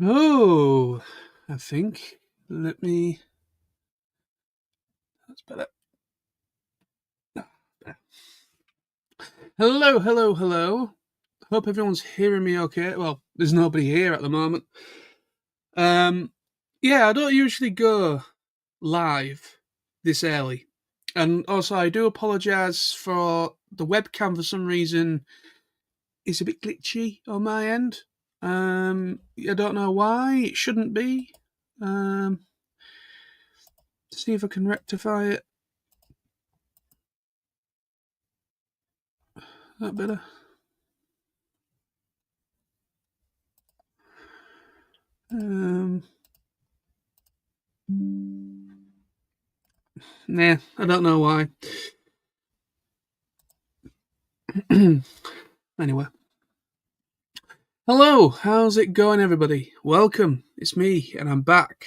Oh, I think. Let me. That's better. Hello, hello, hello. Hope everyone's hearing me okay. Well, there's nobody here at the moment. Um, yeah, I don't usually go live this early. And also, I do apologise for the webcam for some reason. It's a bit glitchy on my end. I don't know why. It shouldn't be. Um, See if I can rectify it. That better. Um, Nah, I don't know why. Anyway. Hello, how's it going, everybody? Welcome. It's me, and I'm back.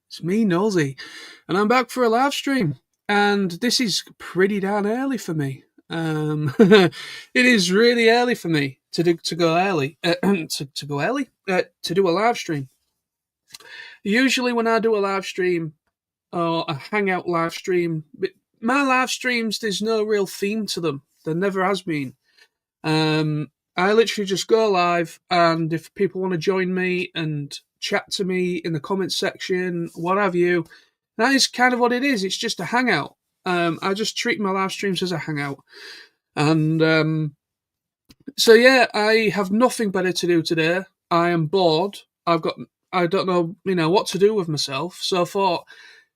It's me, Nosy, and I'm back for a live stream. And this is pretty darn early for me. It is really early for me to go early. To go early to do a live stream. Usually, when I do a live stream or a Hangout live stream, my live streams there's no real theme to them. There never has been. I literally just go live, and if people want to join me and chat to me in the comments section, what have you, that is kind of what it is. It's just a hangout. I just treat my live streams as a hangout, and so yeah, I have nothing better to do today. I am bored. I don't know, what to do with myself. So I thought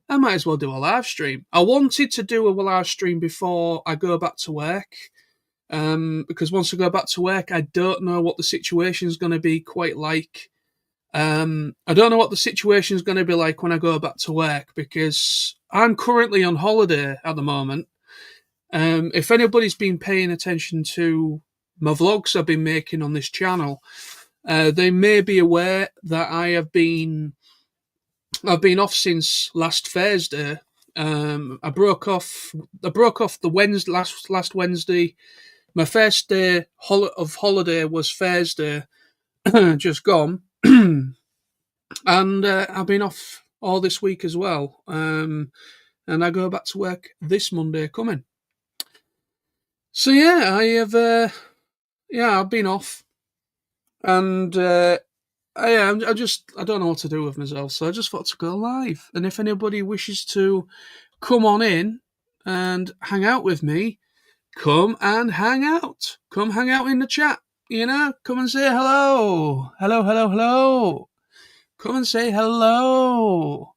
I might as well do a live stream. I wanted to do a live stream before I go back to work. Because once I go back to work, I don't know what the situation is going to be quite like. I don't know what the situation is going to be like when I go back to work because I'm currently on holiday at the moment. If anybody's been paying attention to my vlogs I've been making on this channel, they may be aware that I've been off since last Thursday. I broke off the Wednesday last Wednesday. My first day of holiday was Thursday, just gone, and I've been off all this week as well. And I go back to work this Monday coming. So yeah, I've been off, and I don't know what to do with myself, so I just thought to go live. And if anybody wishes to come on in and hang out with me, come and hang out. Come hang out in the chat. Come and say hello. Hello, hello, hello. Come and say hello.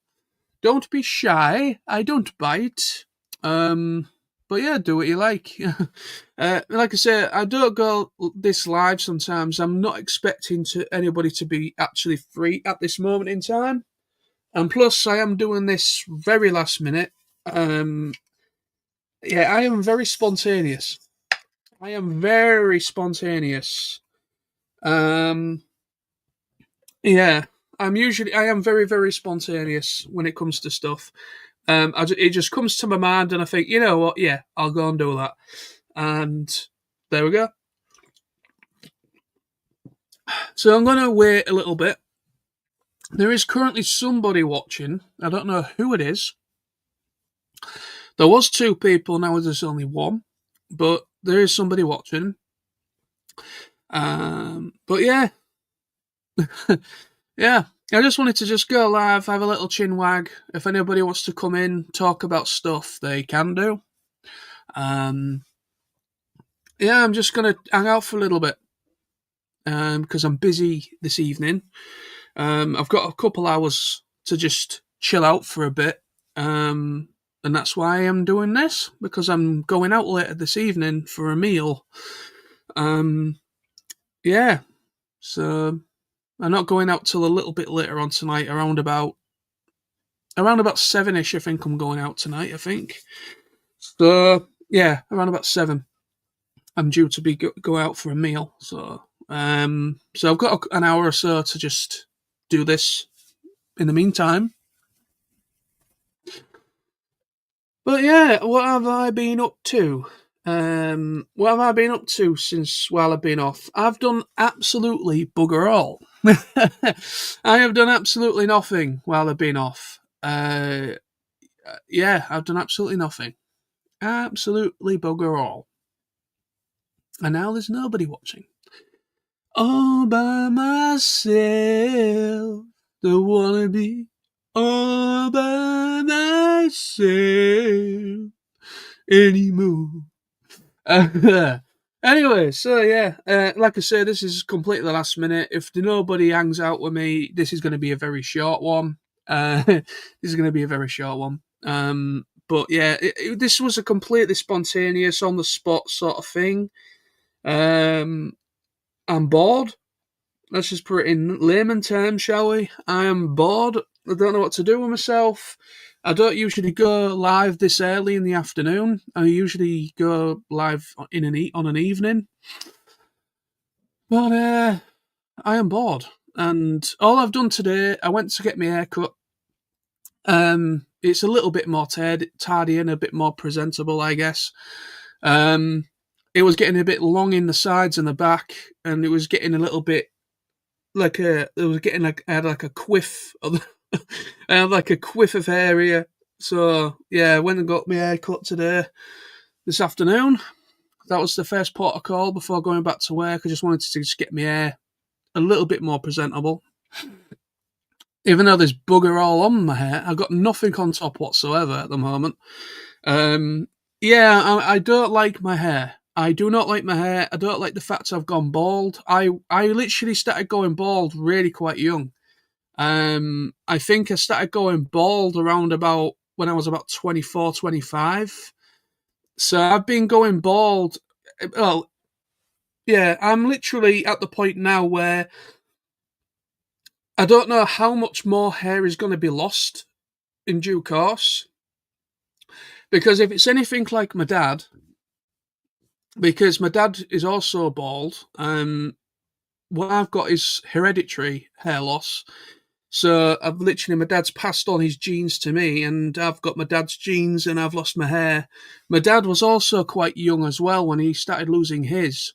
Don't be shy. I don't bite. But yeah, do what you like. Like I say, I don't go this live sometimes. I'm not expecting anybody to be actually free at this moment in time. And plus, I am doing this very last minute. Yeah, I am very spontaneous. I am very spontaneous. Um, yeah, I am very, very spontaneous when it comes to stuff. It just comes to my mind, and I think, you know what? Yeah, I'll go and do that. And there we go. So I'm going to wait a little bit. There is currently somebody watching. I don't know who it is. There was two people, now there's only one. But there is somebody watching. But yeah. Yeah. I just wanted to just go live, have a little chin wag. If anybody wants to come in, talk about stuff, they can do. Yeah, I'm just going to hang out for a little bit because I'm busy this evening. I've got a couple hours to just chill out for a bit, and that's why I'm doing this, because I'm going out later this evening for a meal. Yeah, so I'm not going out till a little bit later on tonight, around about 7ish. I think I'm going out tonight. I think so. Yeah, around about 7. I'm due to be go out for a meal. So I've got an hour or so to just do this in the meantime. But yeah, what have I been up to? What have I been up to since while I've been off? I've done absolutely bugger all. I have done absolutely nothing while I've been off. Yeah, I've done absolutely nothing. Absolutely bugger all. And now there's nobody watching. All by myself, don't wanna be all by myself anymore. Anyway, so yeah, like I say, this is completely last minute. If nobody hangs out with me, this is going to be a very short one. This is going to be a very short one. But yeah, this was a completely spontaneous, on the spot sort of thing. I'm bored. Let's just put it in layman terms, shall we? I am bored. I don't know what to do with myself. I don't usually go live this early in the afternoon. I usually go live on an evening. But I am bored. And all I've done today, I went to get my hair cut. It's a little bit more tardy and a bit more presentable, I guess. It was getting a bit long in the sides and the back, and it was getting a little bit I had like a quiff of I had like a quiff of hair here. So yeah, I went and got my hair cut this afternoon. That was the first port of call before going back to work. I just wanted to just get my hair a little bit more presentable. Even though there's bugger all on my hair, I've got nothing on top whatsoever at the moment. Yeah, I don't like my hair. I do not like my hair. I don't like the fact I've gone bald. I literally started going bald really quite young. I think I started going bald around about when I was about 24, 25. So I've been going bald. Well, yeah, I'm literally at the point now where I don't know how much more hair is going to be lost in due course. Because if it's anything like my dad, because my dad is also bald, what I've got is hereditary hair loss. So I've literally, my dad's passed on his genes to me, and I've got my dad's genes, and I've lost my hair. My dad was also quite young as well when he started losing his.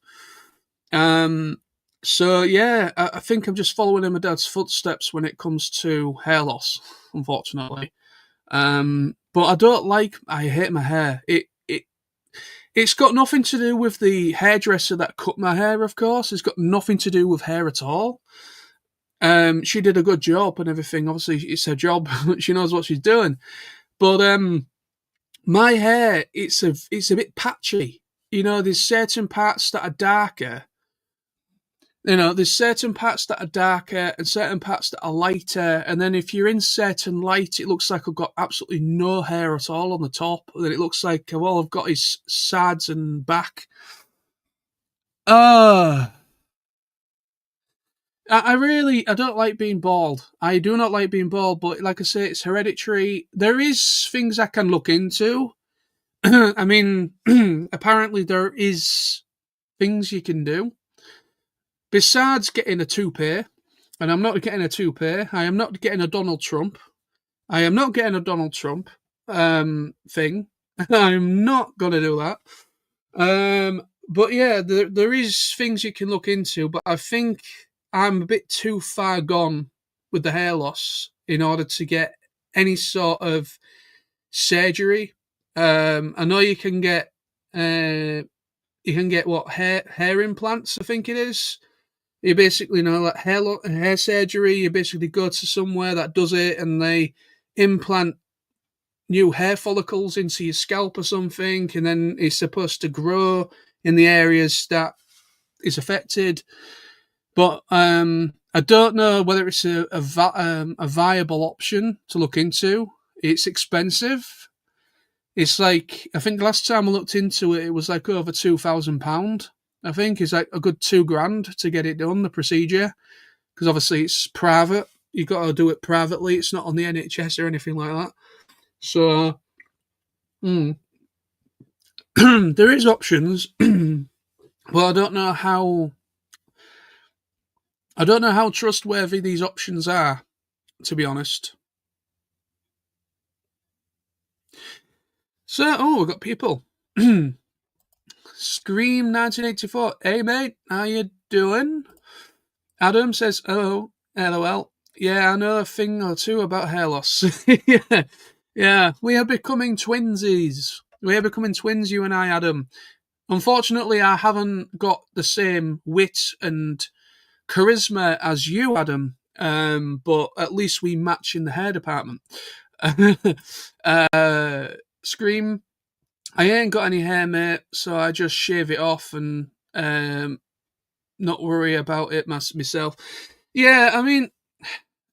So yeah, I think I'm just following in my dad's footsteps when it comes to hair loss, unfortunately. But I hate my hair. It's got nothing to do with the hairdresser that cut my hair, of course. It's got nothing to do with hair at all. She did a good job and everything. Obviously, it's her job. She knows what she's doing. But my hair, it's a bit patchy. You know, there's certain parts that are darker. You know, there's certain parts that are darker and certain parts that are lighter. And then if you're in certain light, it looks like I've got absolutely no hair at all on the top. And then it looks like all I've got is sides and back. I don't like being bald. I do not like being bald, but like I say, it's hereditary. There is things I can look into. I mean, apparently there is things you can do. Besides getting a toupee, and I'm not getting a toupee, I am not getting a Donald Trump. I am not getting a Donald Trump thing. I'm not going to do that. But yeah, there is things you can look into, but I think I'm a bit too far gone with the hair loss in order to get any sort of surgery. I know you can get what hair implants, I think it is. You basically like hair surgery. You basically go to somewhere that does it, and they implant new hair follicles into your scalp or something, and then it's supposed to grow in the areas that is affected. But I don't know whether it's a viable option to look into. It's expensive. It's like, I think the last time I looked into it, it was like over £2,000. I think it's like a good £2,000 to get it done, the procedure, because obviously it's private. You've got to do it privately. It's not on the NHS or anything like that. So there is options, but I don't know how trustworthy these options are, to be honest. So, we've got people. Scream 1984. Hey mate, how you doing? Adam says, oh, LOL. Yeah, I know a thing or two about hair loss. Yeah. Yeah, we are becoming twinsies. We are becoming twins, you and I, Adam. Unfortunately, I haven't got the same wit and charisma as you, Adam. But at least we match in the hair department. uh, Scream. I ain't got any hair, mate, so I just shave it off and not worry about it myself. Yeah, I mean,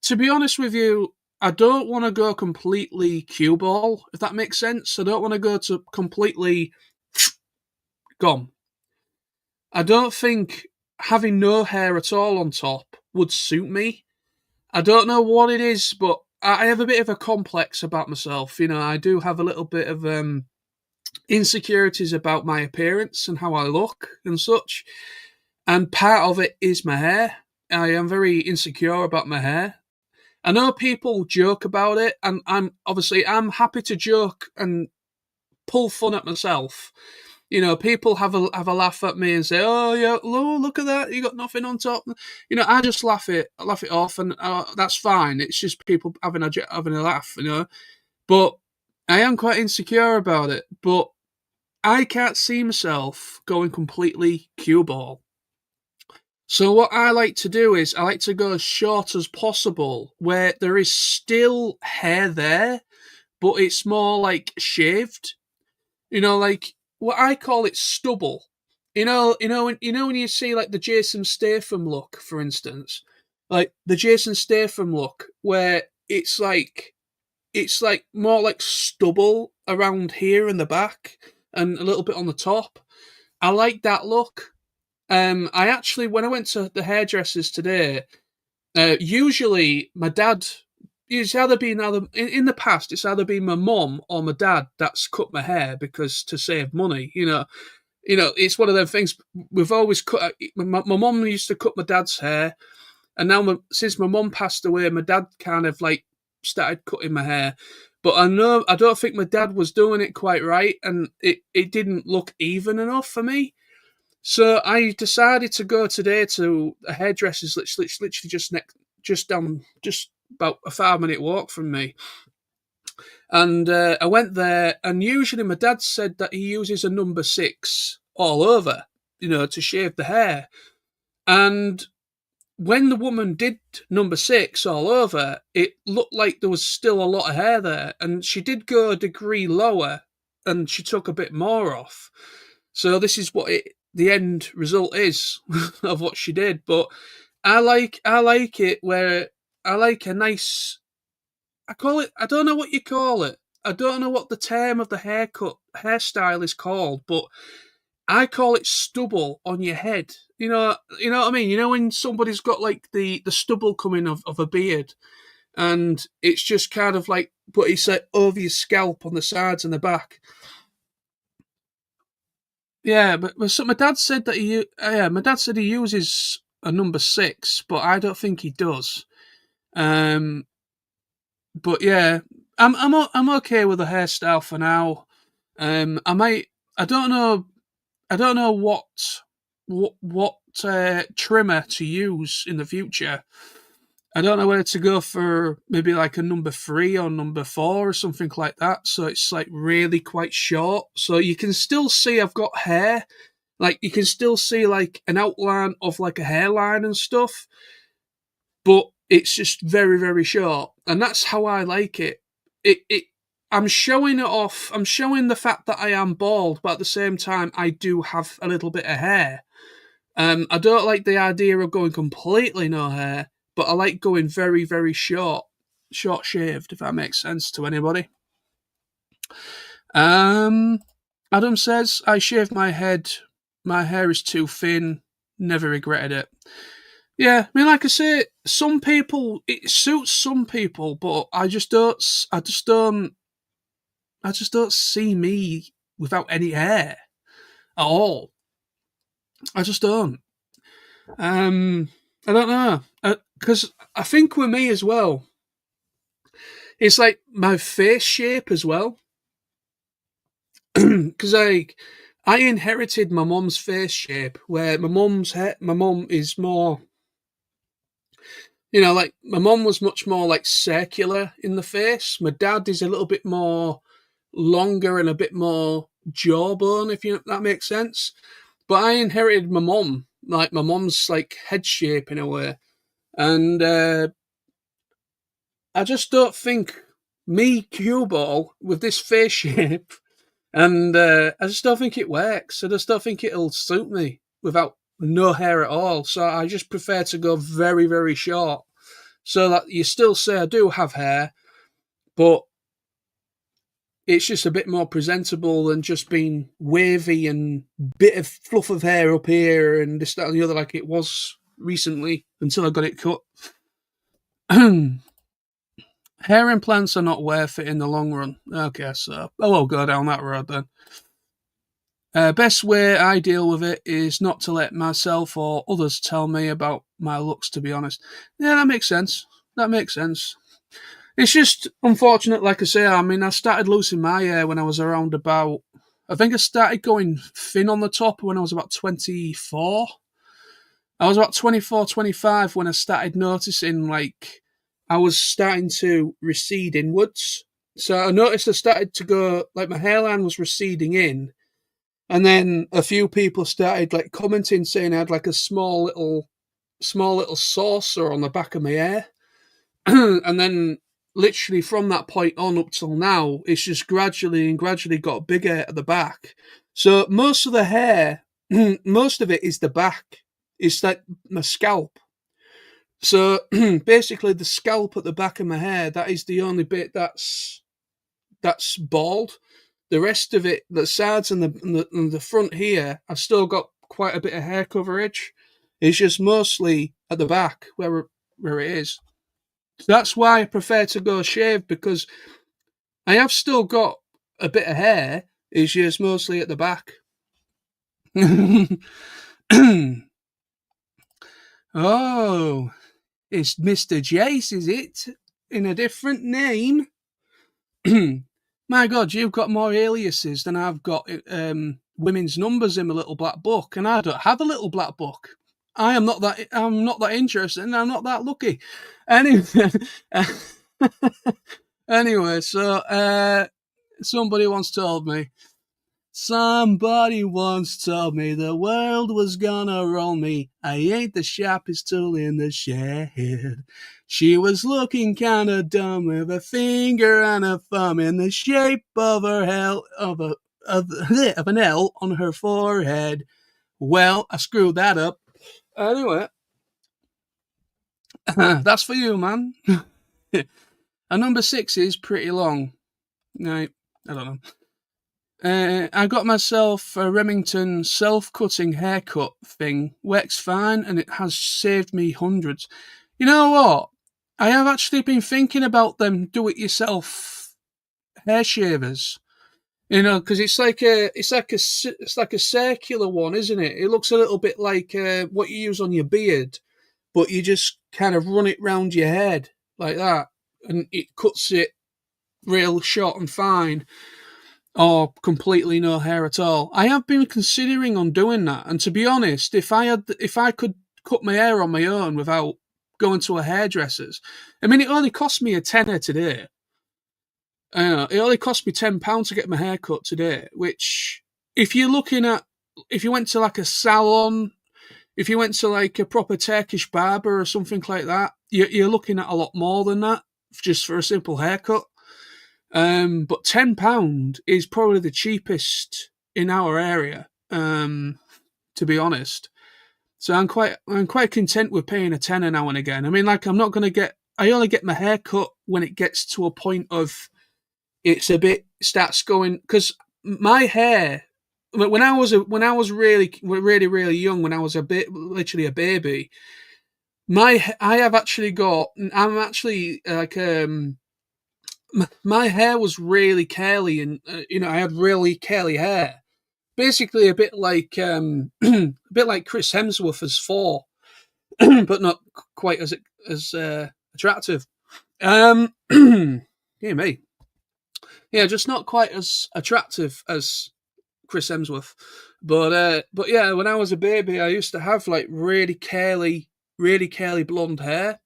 to be honest with you, I don't want to go completely cue ball, if that makes sense. I don't want to go to completely gone. I don't think having no hair at all on top would suit me. I don't know what it is, but I have a bit of a complex about myself. You know, I do have a little bit of insecurities about my appearance and how I look and such. And part of it is my hair. I am very insecure about my hair. I know people joke about it, and I'm happy to joke and pull fun at myself. You know, people have a laugh at me and say, "Oh yeah, look at that, you got nothing on top." You know, I just laugh it off, and that's fine. It's just people having a laugh, you know. But I am quite insecure about it. But I can't see myself going completely cue ball. So what I like to do is I like to go as short as possible, where there is still hair there, but it's more like shaved. You know, like what I call it stubble. When you see like the Jason Statham look, for instance, like the Jason Statham look, where it's like more like stubble around here in the back and a little bit on the top. I like that look. I actually, when I went to the hairdressers today, usually my dad, it's either been in the past, it's either been my mum or my dad that's cut my hair because to save money, it's one of them things. We've always cut. My mum used to cut my dad's hair, and now since my mum passed away, my dad kind of like started cutting my hair. But I don't think my dad was doing it quite right, and it didn't look even enough for me. So I decided to go today to a hairdresser's, literally just about a 5 minute walk from me. And I went there, and usually my dad said that he uses a number 6 all over, to shave the hair. And when the woman did number 6 all over, it looked like there was still a lot of hair there. And she did go a degree lower, and she took a bit more off. So this is what the end result is of what she did. But I like it where I like a nice. I call it. I don't know what you call it. I don't know what the term of the hairstyle is called, but I call it stubble on your head. You know what I mean. You know when somebody's got like the stubble coming of a beard, and it's just kind of like, but it's like over your scalp on the sides and the back. Yeah, but so my dad said that my dad said he uses a number 6, but I don't think he does. But yeah, I'm okay with the hairstyle for now. I might. I don't know what trimmer to use in the future. I don't know whether to go for maybe like a number 3 or number 4 or something like that. So it's like really quite short. So you can still see I've got hair. Like you can still see like an outline of like a hairline and stuff. But it's just very, very short. And that's how I like it. I'm showing it off. I'm showing the fact that I am bald, but at the same time I do have a little bit of hair. I don't like the idea of going completely no hair, but I like going very, very short shaved, if that makes sense to anybody. Adam says, I shaved my head. My hair is too thin. Never regretted it. Yeah, I mean, like I say, some people, it suits some people, but I just don't see me without any hair at all. I just don't. I don't know. Because I think with me as well, it's like my face shape as well. Because like I inherited my mum's face shape, where my mum is more, like my mum was much more like circular in the face. My dad is a little bit more longer and a bit more jawbone, if that makes sense. But I inherited my mum, like my mum's like head shape in a way, and I just don't think me cue ball with this face shape, and I just don't think it works. I just don't think it'll suit me without no hair at all. So I just prefer to go very, very short, so that you still say I do have hair, but it's just a bit more presentable than just being wavy and bit of fluff of hair up here and this, that, and the other, like it was recently until I got it cut. Hair implants are not worth it in the long run. Okay, so I won't go down that road then. Best way I deal with it is not to let myself or others tell me about my looks, to be honest. Yeah, that makes sense. That makes sense. It's just unfortunate, like I say. I mean, I started losing my hair when I was around about. I think I started going thin on the top when I was about 24. I was about 24, 25 when I started noticing, like, I was starting to recede inwards. So I noticed I started to go, like, my hairline was receding in. And then a few people started, like, commenting saying I had, like, a small little saucer on the back of my hair. And then literally from that point on up till now, it's just gradually got bigger at the back. So most of the hair, most of it is the back. It's like my scalp. So basically, the scalp at the back of my hair, that is the only bit that's bald. The rest of it, the sides and the front here, I've still got quite a bit of hair coverage. It's just mostly at the back where it is. So that's why I prefer to go shaved, because I have still got a bit of hair. It's just mostly at the back. Oh, it's Mr. Jace, is it? In a different name? My God, you've got more aliases than I've got women's numbers in my little black book, and I don't have a little black book. I'm not that interested, and I'm not that lucky. Anyway, anyway, so somebody once told me the world was gonna roll me. I ain't the sharpest tool in the shed. She was looking kinda dumb with a finger and a thumb in the shape of an L on her forehead. Well, I screwed that up. Anyway, that's for you, man. And number 6 is pretty long. Right, I don't know. I got myself a Remington self-cutting haircut thing. Works fine, and it has saved me hundreds. You know what? I have actually been thinking about them do-it-yourself hair shavers. You know, because it's like a circular one, isn't it? It looks a little bit like what you use on your beard, but you just kind of run it round your head like that, and it cuts it real short and fine. Or completely no hair at all. I have been considering on doing that, and to be honest, if I could cut my hair on my own without going to a hairdresser's, I mean, it only cost me a tenner today. It only cost me £10 to get my hair cut today. Which, if you went to like a salon, if you went to like a proper Turkish barber or something like that, you're looking at a lot more than that just for a simple haircut. But £10 is probably the cheapest in our area, to be honest. So I'm quite content with paying a tenner now and again. I mean, like, I only get my hair cut when it gets to a point of starts going, because my hair, when I was really, really, really young, when I was literally a baby, I'm actually like, my hair was really curly, and I had really curly hair. Basically, a bit like Chris Hemsworth as Thor, but not quite as attractive. Yeah, me. Yeah, just not quite as attractive as Chris Hemsworth. But yeah, when I was a baby, I used to have like really curly blonde hair.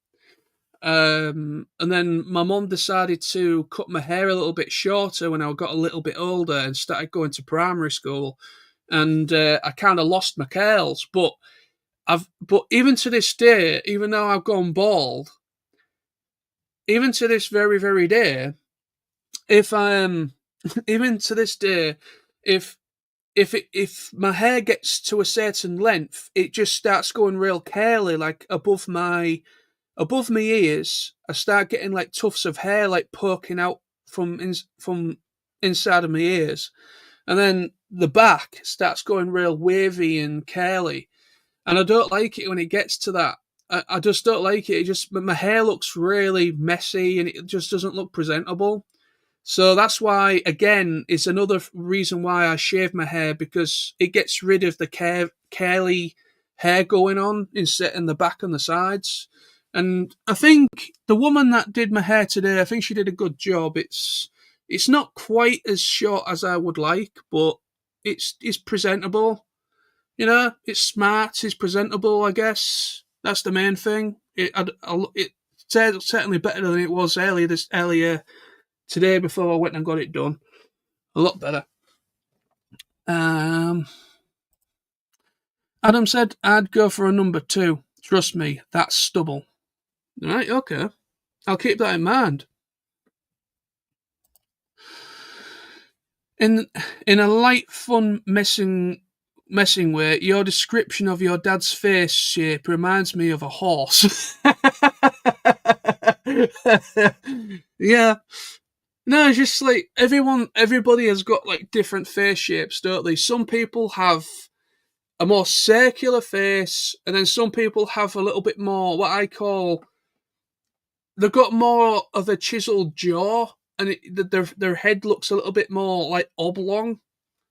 And then my mum decided to cut my hair a little bit shorter when I got a little bit older and started going to primary school. And I kind of lost my curls. But even to this day, even though I've gone bald, even to this very, very day, if even to this day, if if my hair gets to a certain length, it just starts going real curly, like above my ears. I start getting like tufts of hair like poking out from inside of my ears, and then the back starts going real wavy and curly, and I don't like it when it gets to that. I just don't like it. It just my hair looks really messy and it just doesn't look presentable. So that's why, again, it's another reason why I shave my hair, because it gets rid of the curly hair going on instead in the back and the sides. And I think the woman that did my hair today, I think she did a good job. It's not quite as short as I would like, but it's presentable. You know, it's smart, it's presentable. I guess that's the main thing. It's certainly better than it was earlier today before I went and got it done. A lot better. Adam said I'd go for a number 2. Trust me, that's stubble. Right, okay. I'll keep that in mind. In a light, fun, messing way, your description of your dad's face shape reminds me of a horse. Yeah. No, it's just like everybody has got like different face shapes, don't they? Some people have a more circular face, and then some people have a little bit more what I call, they've got more of a chiseled jaw, and their head looks a little bit more like oblong.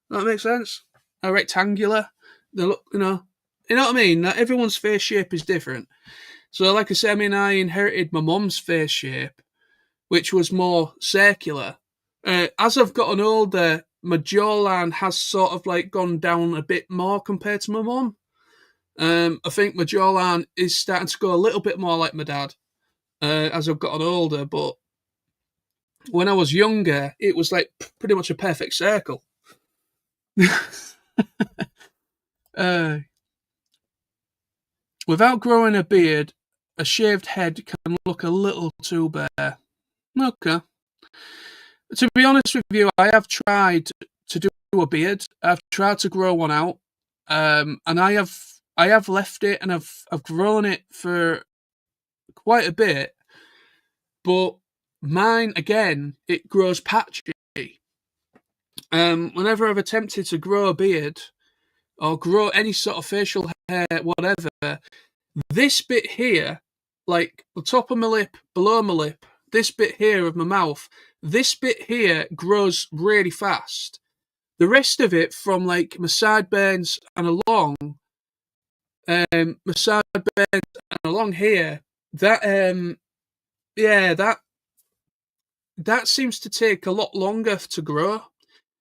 That makes sense? A rectangular. They look, you know what I mean? Everyone's face shape is different. So, like I said, I inherited my mum's face shape, which was more circular. As I've gotten older, my jawline has sort of like gone down a bit more compared to my mum. I think my jawline is starting to go a little bit more like my dad as I've gotten older, but when I was younger, it was like pretty much a perfect circle. Without growing a beard, a shaved head can look a little too bare. Okay. To be honest with you, I have tried to do a beard. I've tried to grow one out, and I have left it, and I've grown it for quite a bit. But mine, again, it grows patchy. Whenever I've attempted to grow a beard or grow any sort of facial hair, whatever, this bit here, like the top of my lip, below my lip, this bit here of my mouth, this bit here grows really fast. The rest of it, from like my sideburns and along, my sideburns and along here, that yeah, that seems to take a lot longer to grow.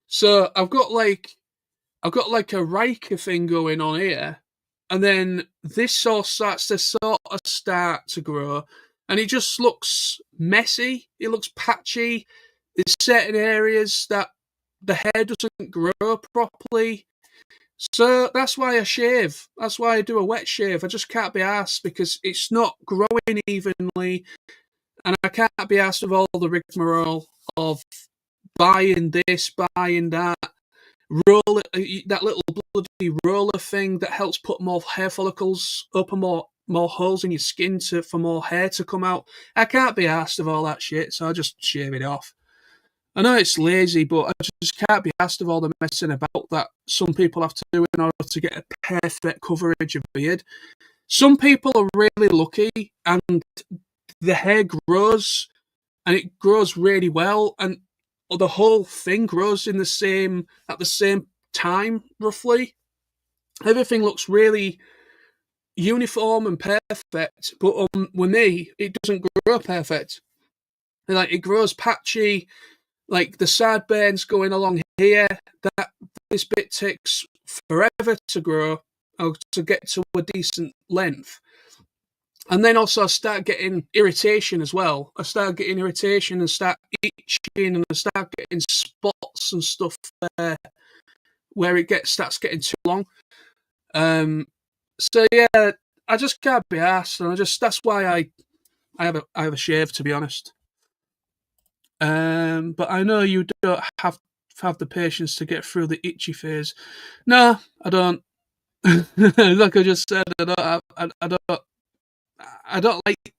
So I've got like a Riker thing going on here, and then this starts to grow, and it just looks messy. It looks patchy. There's certain areas that the hair doesn't grow properly. So that's why I shave. That's why I do a wet shave. I just can't be arsed because it's not growing evenly, and I can't be asked with all the rigmarole of buying this, buying that, roller, that little bloody roller thing that helps put more hair follicles up and more holes in your skin for more hair to come out. I can't be asked of all that shit, so I just shave it off. I know it's lazy, but I just can't be asked of all the messing about that some people have to do in order to get a perfect coverage of beard. Some people are really lucky and the hair grows, and it grows really well, and the whole thing grows at the same time, roughly. Everything looks really uniform and perfect, but with me, it doesn't grow perfect. Like, it grows patchy. like the sideburns going along here, that this bit takes forever to grow or to get to a decent length. And then also I start getting irritation as well. I start getting irritation and start itching, and I start getting spots and stuff where it starts getting too long. So yeah, I just can't be asked, and that's why I have a shave, to be honest. But I know you don't have the patience to get through the itchy phase. No, I don't. Like I just said, I don't like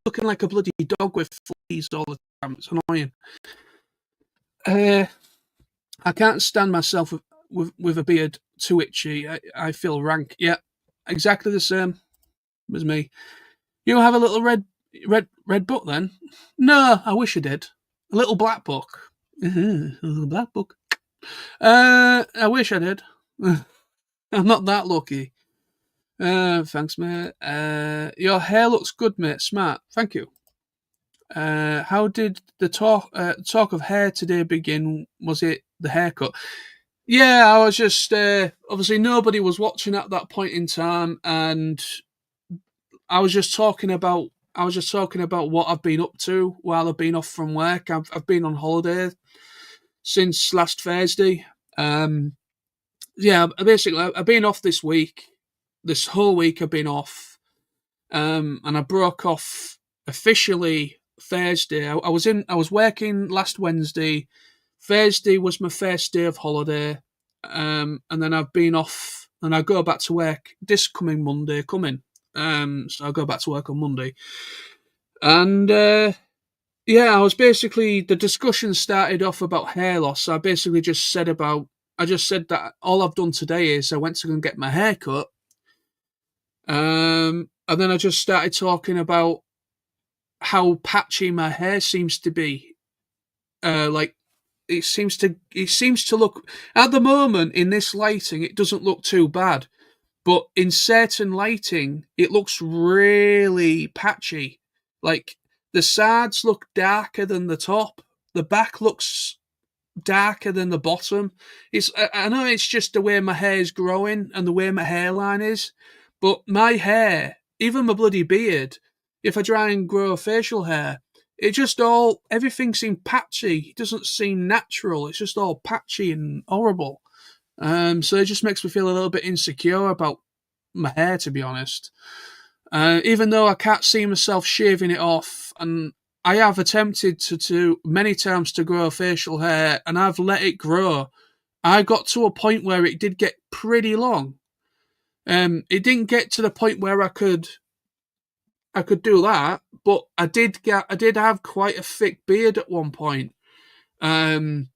looking like a bloody dog with fleas all the time. It's annoying. I can't stand myself with a beard too itchy. I feel rank. Yeah, exactly the same as me. You have a little red book then? No, I wish I did. A little black book. A little black book. I wish I did. I'm not that lucky. Thanks, mate. Your hair looks good, mate. Smart. Thank you. How did the talk of hair today begin? Was it the haircut? Yeah, I was just obviously nobody was watching at that point in time, and I was just talking about what I've been up to while I've been off from work. I've been on holiday since last Thursday. Yeah, basically I've been off this week. This whole week I've been off, and I broke off officially Thursday. I was working last Wednesday. Thursday was my first day of holiday, and then I've been off, and I go back to work this coming Monday. So I'll go back to work on Monday, and yeah, the discussion started off about hair loss. So I basically just said that all I've done today is I went to go and get my hair cut. And then I just started talking about how patchy my hair seems to be. Like it seems to look at the moment in this lighting, it doesn't look too bad, but in certain lighting, it looks really patchy. Like the sides look darker than the top, the back looks darker than the bottom. I know it's just the way my hair is growing and the way my hairline is, but my hair, even my bloody beard, if I try and grow facial hair, everything seems patchy. It doesn't seem natural. It's just all patchy and horrible. So it just makes me feel a little bit insecure about my hair, to be honest. Even though I can't see myself shaving it off, and I have attempted to many times to grow facial hair, and I've let it grow. I got to a point where it did get pretty long. It didn't get to the point where I could do that, but I did have quite a thick beard at one point. I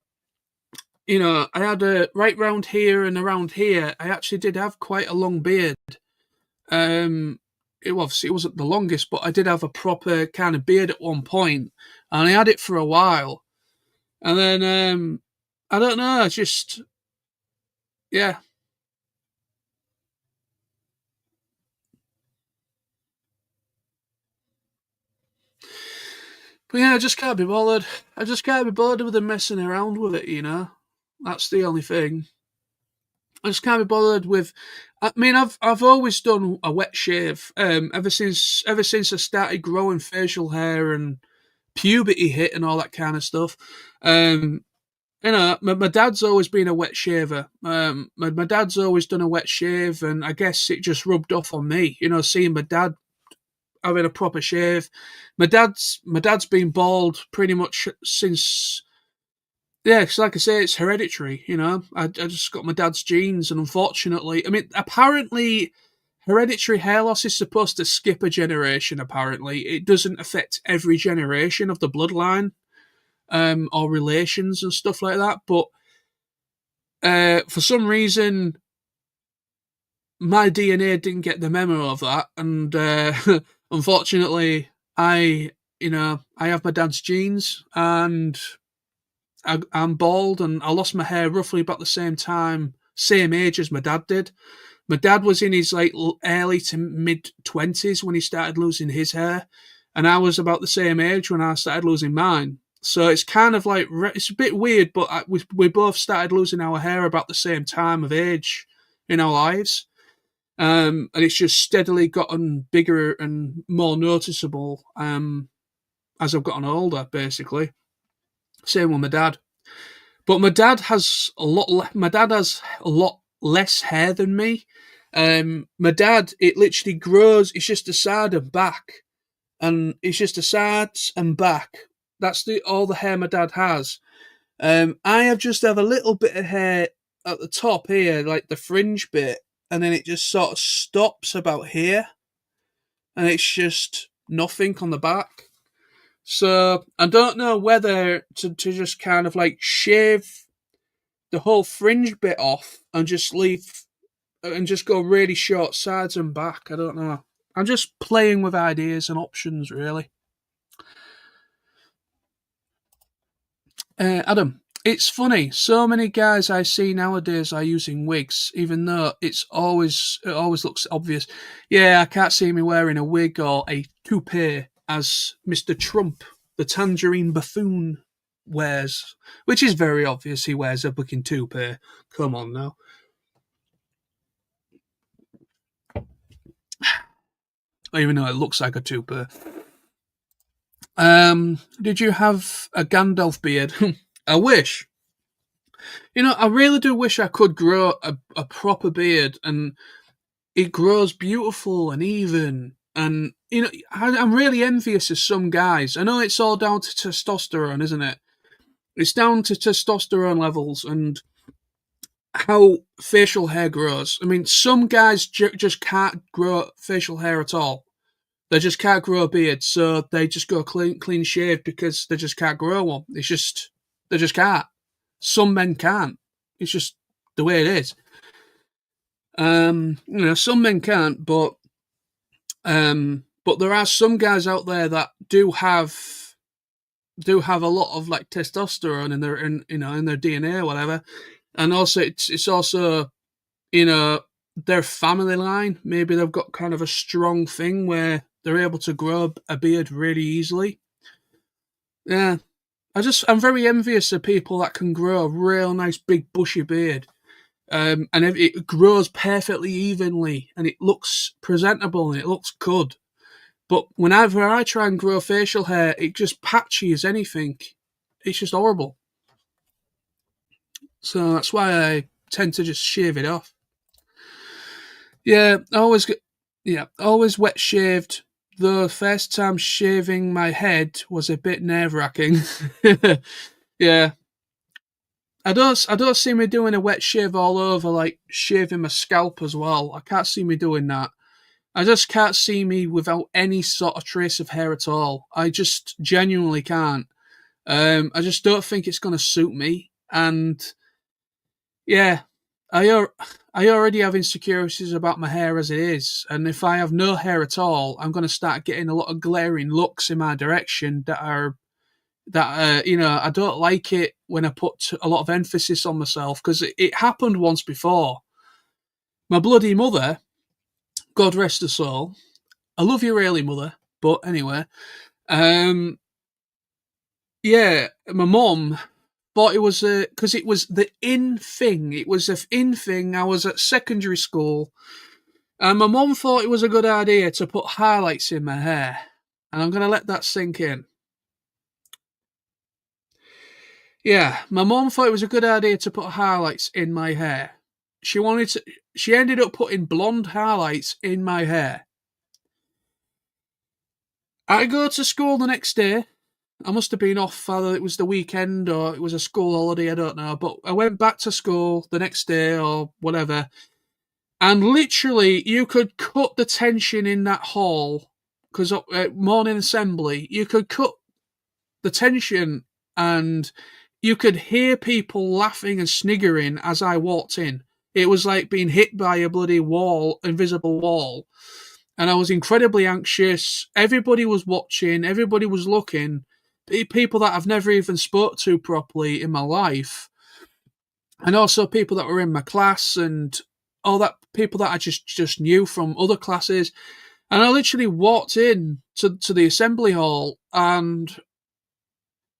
had a right round here and around here. I actually did have quite a long beard. It wasn't the longest, but I did have a proper kind of beard at one point, and I had it for a while. And then I don't know, it's just yeah. But yeah, I just can't be bothered. I just can't be bothered with them messing around with it, you know? That's the only thing. I just can't be bothered with. I mean, I've always done a wet shave. Ever since I started growing facial hair and puberty hit and all that kind of stuff. My dad's always been a wet shaver. My dad's always done a wet shave, and I guess it just rubbed off on me. Seeing my dad having a proper shave. My dad's been bald pretty much since. Yeah, because like I say, it's hereditary. I just got my dad's genes, and unfortunately, I mean, apparently, hereditary hair loss is supposed to skip a generation. Apparently, it doesn't affect every generation of the bloodline, or relations and stuff like that. But for some reason, my DNA didn't get the memo of that, and unfortunately, I have my dad's genes, and I'm bald, and I lost my hair roughly about the same age as my dad did. My dad was in his early to mid 20s when he started losing his hair, and I was about the same age when I started losing mine. So it's kind of like it's a bit weird, but we both started losing our hair about the same time of age in our lives, and it's just steadily gotten bigger and more noticeable as I've gotten older. Basically, same with my dad. But my dad has a lot. My dad has a lot less hair than me. My dad, it literally grows. It's just the side and back, and it's just the sides and back. That's all the hair my dad has. I have a little bit of hair at the top here, like the fringe bit, and then it just sort of stops about here, and it's just nothing on the back. So I don't know whether to just kind of like shave the whole fringe bit off and just leave and just go really short sides and back. I don't know. I'm just playing with ideas and options, really. Adam, it's funny. So many guys I see nowadays are using wigs, even though it always looks obvious. Yeah, I can't see me wearing a wig or a toupee as Mr. Trump, the tangerine buffoon, wears, which is very obvious. He wears a fucking toupee. Come on now. Even though it looks like a toupee. Did you have a Gandalf beard? I wish. I really do wish I could grow a proper beard, and it grows beautiful and even. And I'm really envious of some guys. I know it's all down to testosterone, isn't it? It's down to testosterone levels and how facial hair grows. I mean, some guys just can't grow facial hair at all. They just can't grow a beard, so they just go clean shaved because they just can't grow one. It's just they just can't. Some men can't. It's just the way it is. Some men can't, but there are some guys out there that do have a lot of like testosterone in their DNA or whatever, and also it's also their family line. Maybe they've got kind of a strong thing where they're able to grow a beard really easily. Yeah, I'm very envious of people that can grow a real nice big bushy beard. And it grows perfectly evenly, and it looks presentable and it looks good. But whenever I try and grow facial hair, it just patchy as anything. It's just horrible. So that's why I tend to just shave it off. Yeah, always wet shaved. The first time shaving my head was a bit nerve wracking. Yeah, I don't see me doing a wet shave all over, like shaving my scalp as well. I can't see me doing that. I just can't see me without any sort of trace of hair at all. I just genuinely can't. I just don't think it's going to suit me. And yeah, I already have insecurities about my hair as it is. And if I have no hair at all, I'm going to start getting a lot of glaring looks in my direction that I don't like it when I put a lot of emphasis on myself, because it happened once before. My bloody mother, God rest her soul. I love you really, mother. But anyway, um, yeah, my mum thought it was because it was the in thing. It was an in thing. I was at secondary school, and my mum thought it was a good idea to put highlights in my hair. And I'm going to let that sink in. Yeah, my mum thought it was a good idea to put highlights in my hair. She ended up putting blonde highlights in my hair. I go to school the next day. I must have been off, either it was the weekend or it was a school holiday, I don't know. But I went back to school the next day or whatever, and literally you could cut the tension in that hall, because morning assembly, you could cut the tension and you could hear people laughing and sniggering as I walked in. It was like being hit by a bloody wall, invisible wall. And I was incredibly anxious. Everybody was watching, everybody was looking. People that I've never even spoke to properly in my life. And also people that were in my class and all that people that I just knew from other classes. And I literally walked in to the assembly hall, and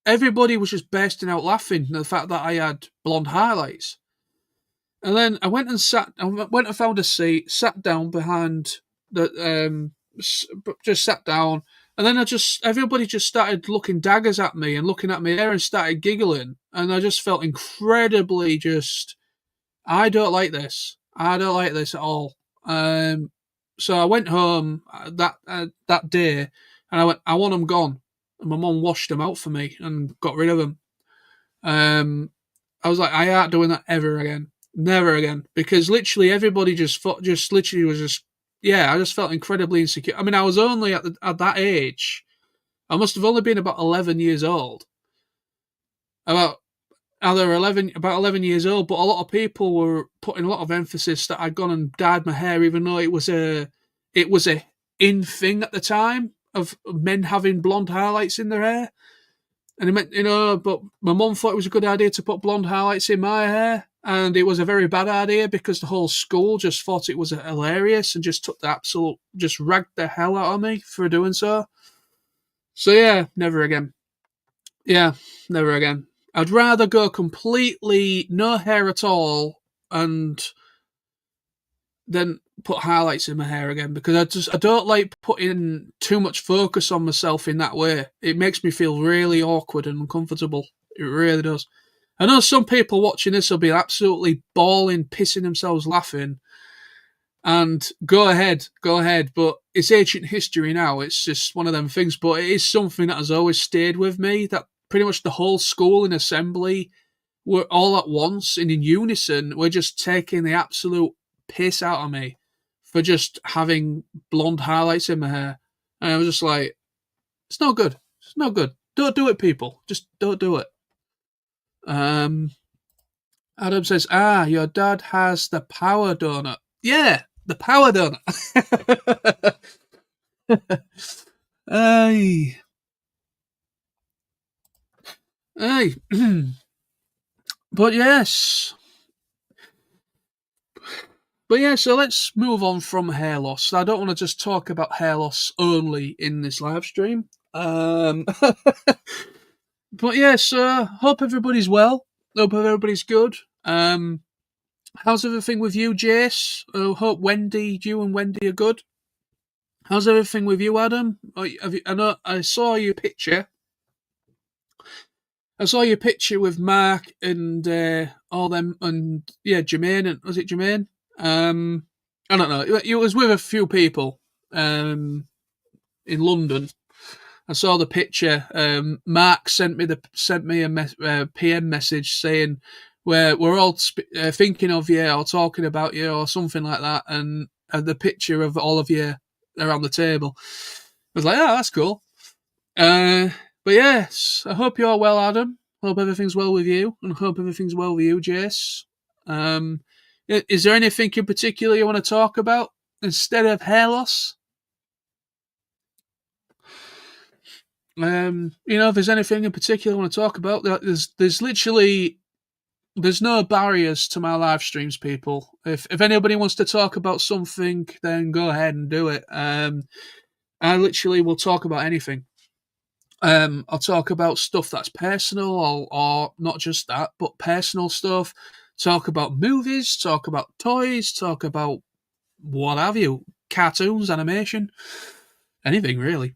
everybody was just bursting out laughing at the fact that I had blonde highlights. And then I went and found a seat, sat down behind just sat down. And then everybody just started looking daggers at me and looking at my hair and started giggling. And I just felt incredibly I don't like this. I don't like this at all. So I went home that day and I went, I want them gone. And my mum washed them out for me and got rid of them. I was like, I ain't doing that ever again. Never again. Because literally everybody I just felt incredibly insecure. I mean, I was only at that age. I must have only been about 11 years old. About 11 years old, but a lot of people were putting a lot of emphasis that I'd gone and dyed my hair, even though it was a in thing at the time of men having blonde highlights in their hair. And it meant, but my mum thought it was a good idea to put blonde highlights in my hair. And it was a very bad idea because the whole school just thought it was hilarious and just just ragged the hell out of me for doing so. So yeah, never again. Yeah, never again. I'd rather go completely no hair at all and then put highlights in my hair again because I don't like putting too much focus on myself in that way. It makes me feel really awkward and uncomfortable. It really does. I know some people watching this will be absolutely bawling, pissing themselves laughing. And go ahead, but it's ancient history now. It's just one of them things, but it is something that has always stayed with me, that pretty much the whole school in assembly were all at once and in unison were just taking the absolute piss out of me for just having blonde highlights in my hair. And I was just like, it's not good. It's not good. Don't do it, people. Just don't do it. Adam says, your dad has the power donut. Yeah, the power donut. Hey. Hey. But yes. But yeah, so let's move on from hair loss. I don't want to just talk about hair loss only in this live stream. But yeah, so hope everybody's well. Hope everybody's good. How's everything with you, Jace? I hope you and Wendy are good. How's everything with you, Adam? I know I saw your picture. I saw your picture with Mark and all them, and yeah, Jermaine. And was it Jermaine? I don't know. It was with a few people in London. I saw the picture. Mark sent me a PM message saying we're all thinking of you or talking about you or something like that, and the picture of all of you around the table. I was like, oh, that's cool. But yes, I hope you're well, Adam. Hope everything's well with you, and hope everything's well with you, Jace. Is there anything in particular you want to talk about instead of hair loss? If there's anything in particular I want to talk about, there's no barriers to my live streams, people. If anybody wants to talk about something, then go ahead and do it. I literally will talk about anything. I'll talk about stuff that's personal or not just that, but personal stuff. Talk about movies, talk about toys, talk about what have you, cartoons, animation, anything really.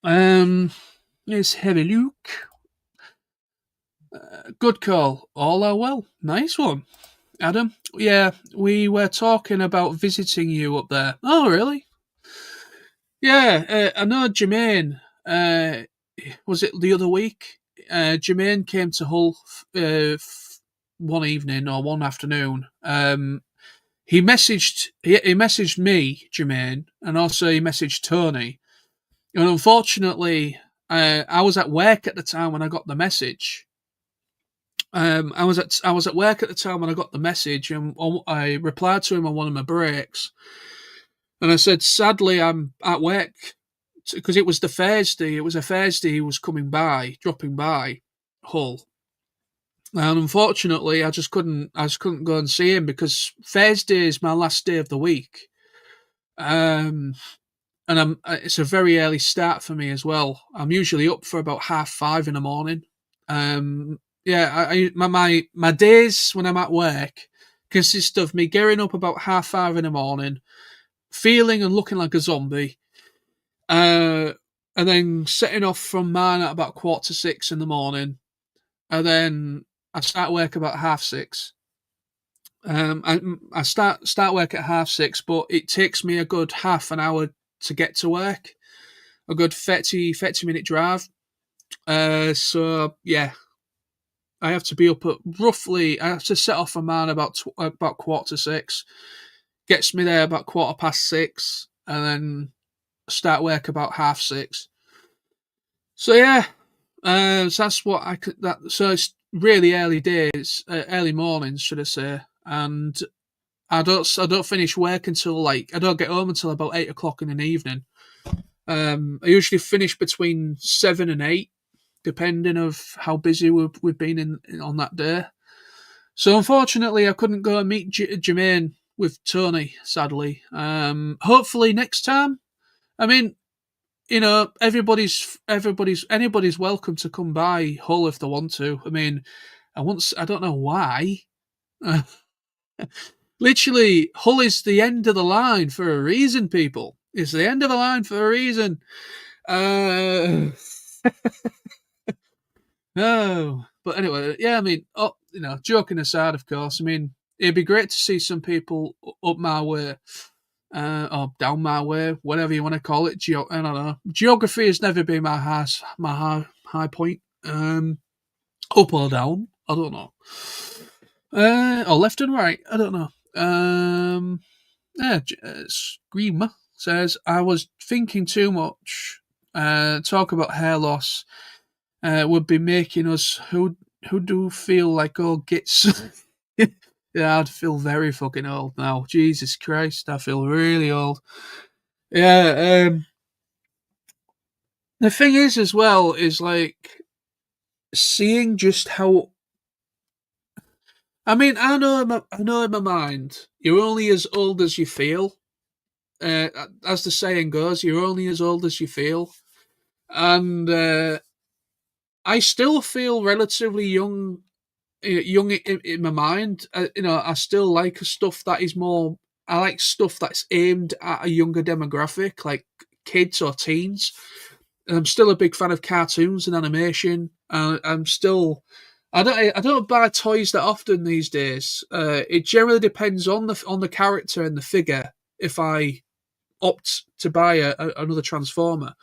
It's Heavy Luke. Good call. All are well. Nice one, Adam. Yeah, we were talking about visiting you up there. Oh, really? Yeah, I know Jermaine. Was it the other week? Jermaine came to Hull one evening or one afternoon. He messaged me, Jermaine, and also he messaged Tony. And unfortunately, I was at work at the time when I got the message. I was at work at the time when I got the message, and I replied to him on one of my breaks. And I said, sadly, I'm at work because it was the Thursday. It was a Thursday he was dropping by Hull. And unfortunately, I just couldn't go and see him because Thursday is my last day of the week. and it's a very early start for me as well. I'm usually up for about 5:30 in the morning. Yeah, my days when I'm at work consist of me getting up about 5:30 in the morning, feeling and looking like a zombie, and then setting off from mine at about 5:45 in the morning, and then I start work about 6:30. I start work at 6:30, but it takes me a good half an hour to get to work, a good 30 minute drive. So yeah, I have to be up at roughly. I have to set off from mine about 5:45. Gets me there about 6:15, and then start work about 6:30. So yeah, so that's what I could. So it's really early days, early mornings, should I say? And I don't finish work until I don't get home until about 8 o'clock in the evening. I usually finish between 7 and 8, depending of how busy we've been on that day. So unfortunately, I couldn't go and meet Jermaine with Tony. Sadly, hopefully next time. I mean, anybody's welcome to come by Hull if they want to. I mean, I don't know why. Literally, Hull is the end of the line for a reason, people. It's the end of the line for a reason. No, but anyway, yeah. I mean, joking aside, of course. I mean, it'd be great to see some people up my way, or down my way, whatever you want to call it. I don't know. Geography has never been my high point. Up or down, I don't know. Or left and right, I don't know. Yeah, Screamer says, I was thinking too much. Talk about hair loss would be making us who do feel like all gits. Yeah, I'd feel very fucking old now. Jesus Christ, I feel really old. Yeah, the thing is as well is like seeing just how. I mean, I know in my mind, you're only as old as you feel. As the saying goes, you're only as old as you feel, and I still feel relatively young, in my mind. I still like stuff that is more. I like stuff that's aimed at a younger demographic, like kids or teens. I'm still a big fan of cartoons and animation. I'm still. I don't buy toys that often these days. It generally depends on the character and the figure. If I opt to buy another Transformer.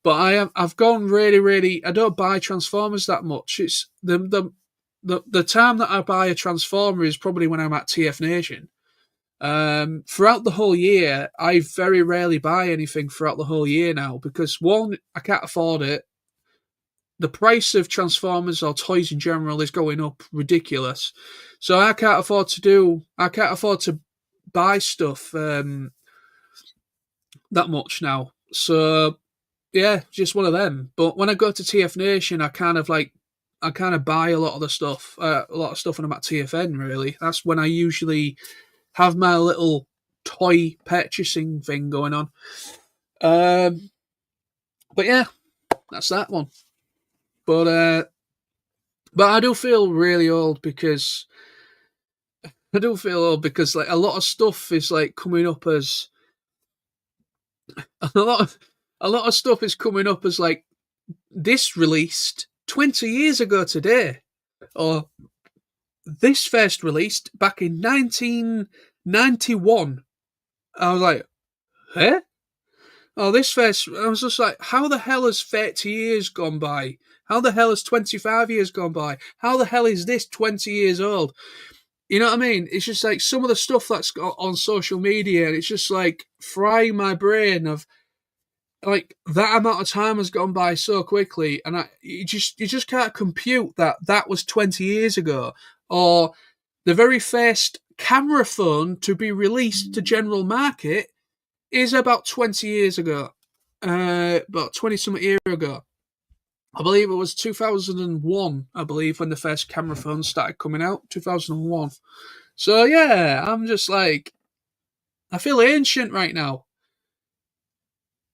But I've gone really, really. I don't buy Transformers that much. It's the time that I buy a Transformer is probably when I'm at TF Nation. Throughout the whole year, I very rarely buy anything throughout the whole year now because one, I can't afford it. The price of Transformers or toys in general is going up ridiculous, so I can't afford to buy stuff that much now. So yeah, just one of them. But when I go to TF Nation, I kind of buy a lot of the stuff, when I'm at TFN. Really, that's when I usually have my little toy purchasing thing going on. But yeah, that's that one. But I do feel really old because like a lot of stuff is like coming up as a lot of stuff is coming up as like this released 20 years ago today, or this first released back in 1991. I was like, huh? Oh, this first. I was just like, how the hell has 30 years gone by? How the hell has 25 years gone by? How the hell is this 20 years old? You know what I mean? It's just like some of the stuff that's on social media, and it's just like frying my brain of like that amount of time has gone by so quickly, and you just can't compute that was 20 years ago, or the very first camera phone to be released to general market is about 20 years ago, about 20 something year ago. I believe it was 2001. I believe when the first camera phones started coming out, 2001. So yeah, I'm just like, I feel ancient right now.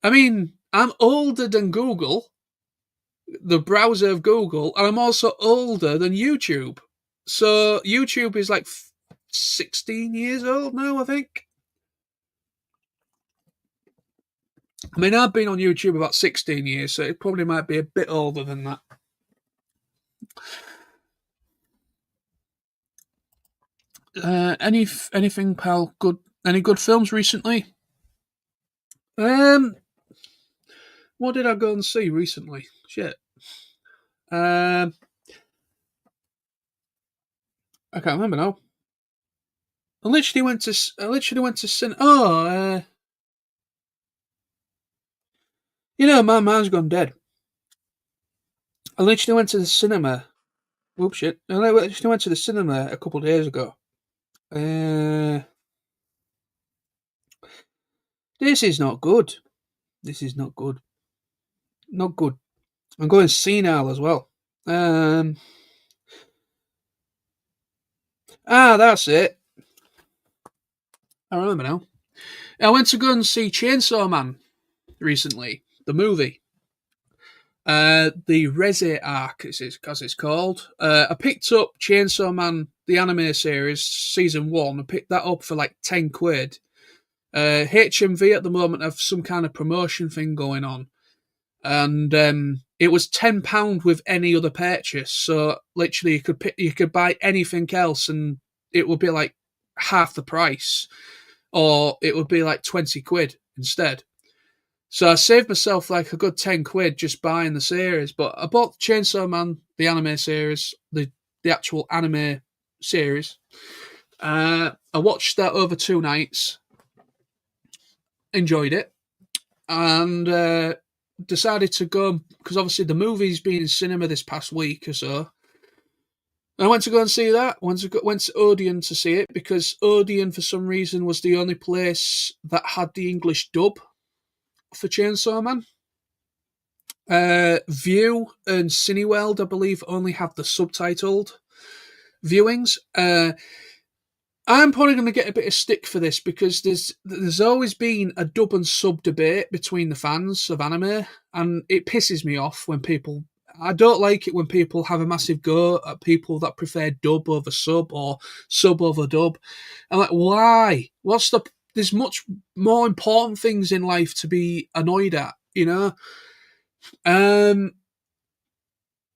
I mean, I'm older than Google, the browser of Google, and I'm also older than YouTube. So YouTube is like 16 years old now, I think. I mean, I've been on YouTube about 16 years, so it probably might be a bit older than that. Anything, pal? Good? Any good films recently? Um, what did I go and see recently? Shit. Um, I can't remember now. I literally went to cin. Oh, my mind's gone dead. I literally went to the cinema. Whoops, shit. I literally went to the cinema a couple of days ago. Uh, this is not good. This is not good. Not good. I'm going senile as well. Um, that's it. I remember now. I went to go and see Chainsaw Man recently, the movie. The Reze arc, as it's called. I picked up Chainsaw Man, the anime series, season 1. I picked that up for like 10 quid. HMV at the moment have some kind of promotion thing going on. And it was £10 with any other purchase. So literally you could buy anything else and it would be like half the price. Or it would be like 20 quid instead. So I saved myself like a good 10 quid just buying the series. But I bought Chainsaw Man, the anime series, the actual anime series. I watched that over 2 nights, enjoyed it, and decided to go, because obviously the movie's been in cinema this past week or so. I went to go and see that. Went to Odeon to see it because Odeon, for some reason, was the only place that had the English dub for Chainsaw Man. View and Cineworld, I believe, only have the subtitled viewings. I'm probably going to get a bit of stick for this because there's always been a dub and sub debate between the fans of anime, and it pisses me off when people. I don't like it when people have a massive go at people that prefer dub over sub or sub over dub. I'm like, why? There's much more important things in life to be annoyed at, you know? Um,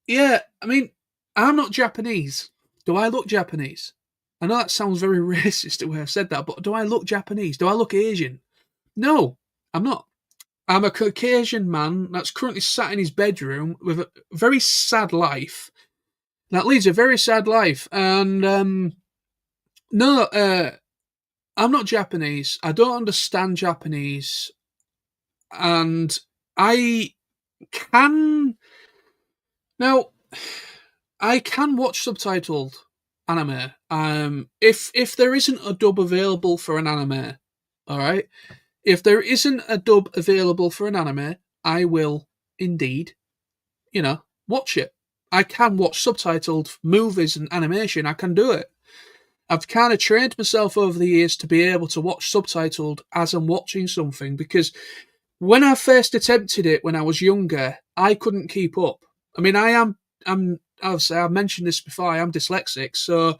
yeah, I mean, I'm not Japanese. Do I look Japanese? I know that sounds very racist the way I've said that, but do I look Japanese? Do I look Asian? No, I'm not. I'm a Caucasian man that's currently sat in his bedroom with a very sad life. That leads a very sad life. And no, I'm not Japanese. I don't understand Japanese. And I can. Now, I can watch subtitled anime. If there isn't a dub available for an anime, all right. If there isn't a dub available for an anime, I will indeed, watch it. I can watch subtitled movies and animation. I can do it. I've kind of trained myself over the years to be able to watch subtitled as I'm watching something because when I first attempted it when I was younger, I couldn't keep up. I mean, obviously, I've mentioned this before, I am dyslexic. So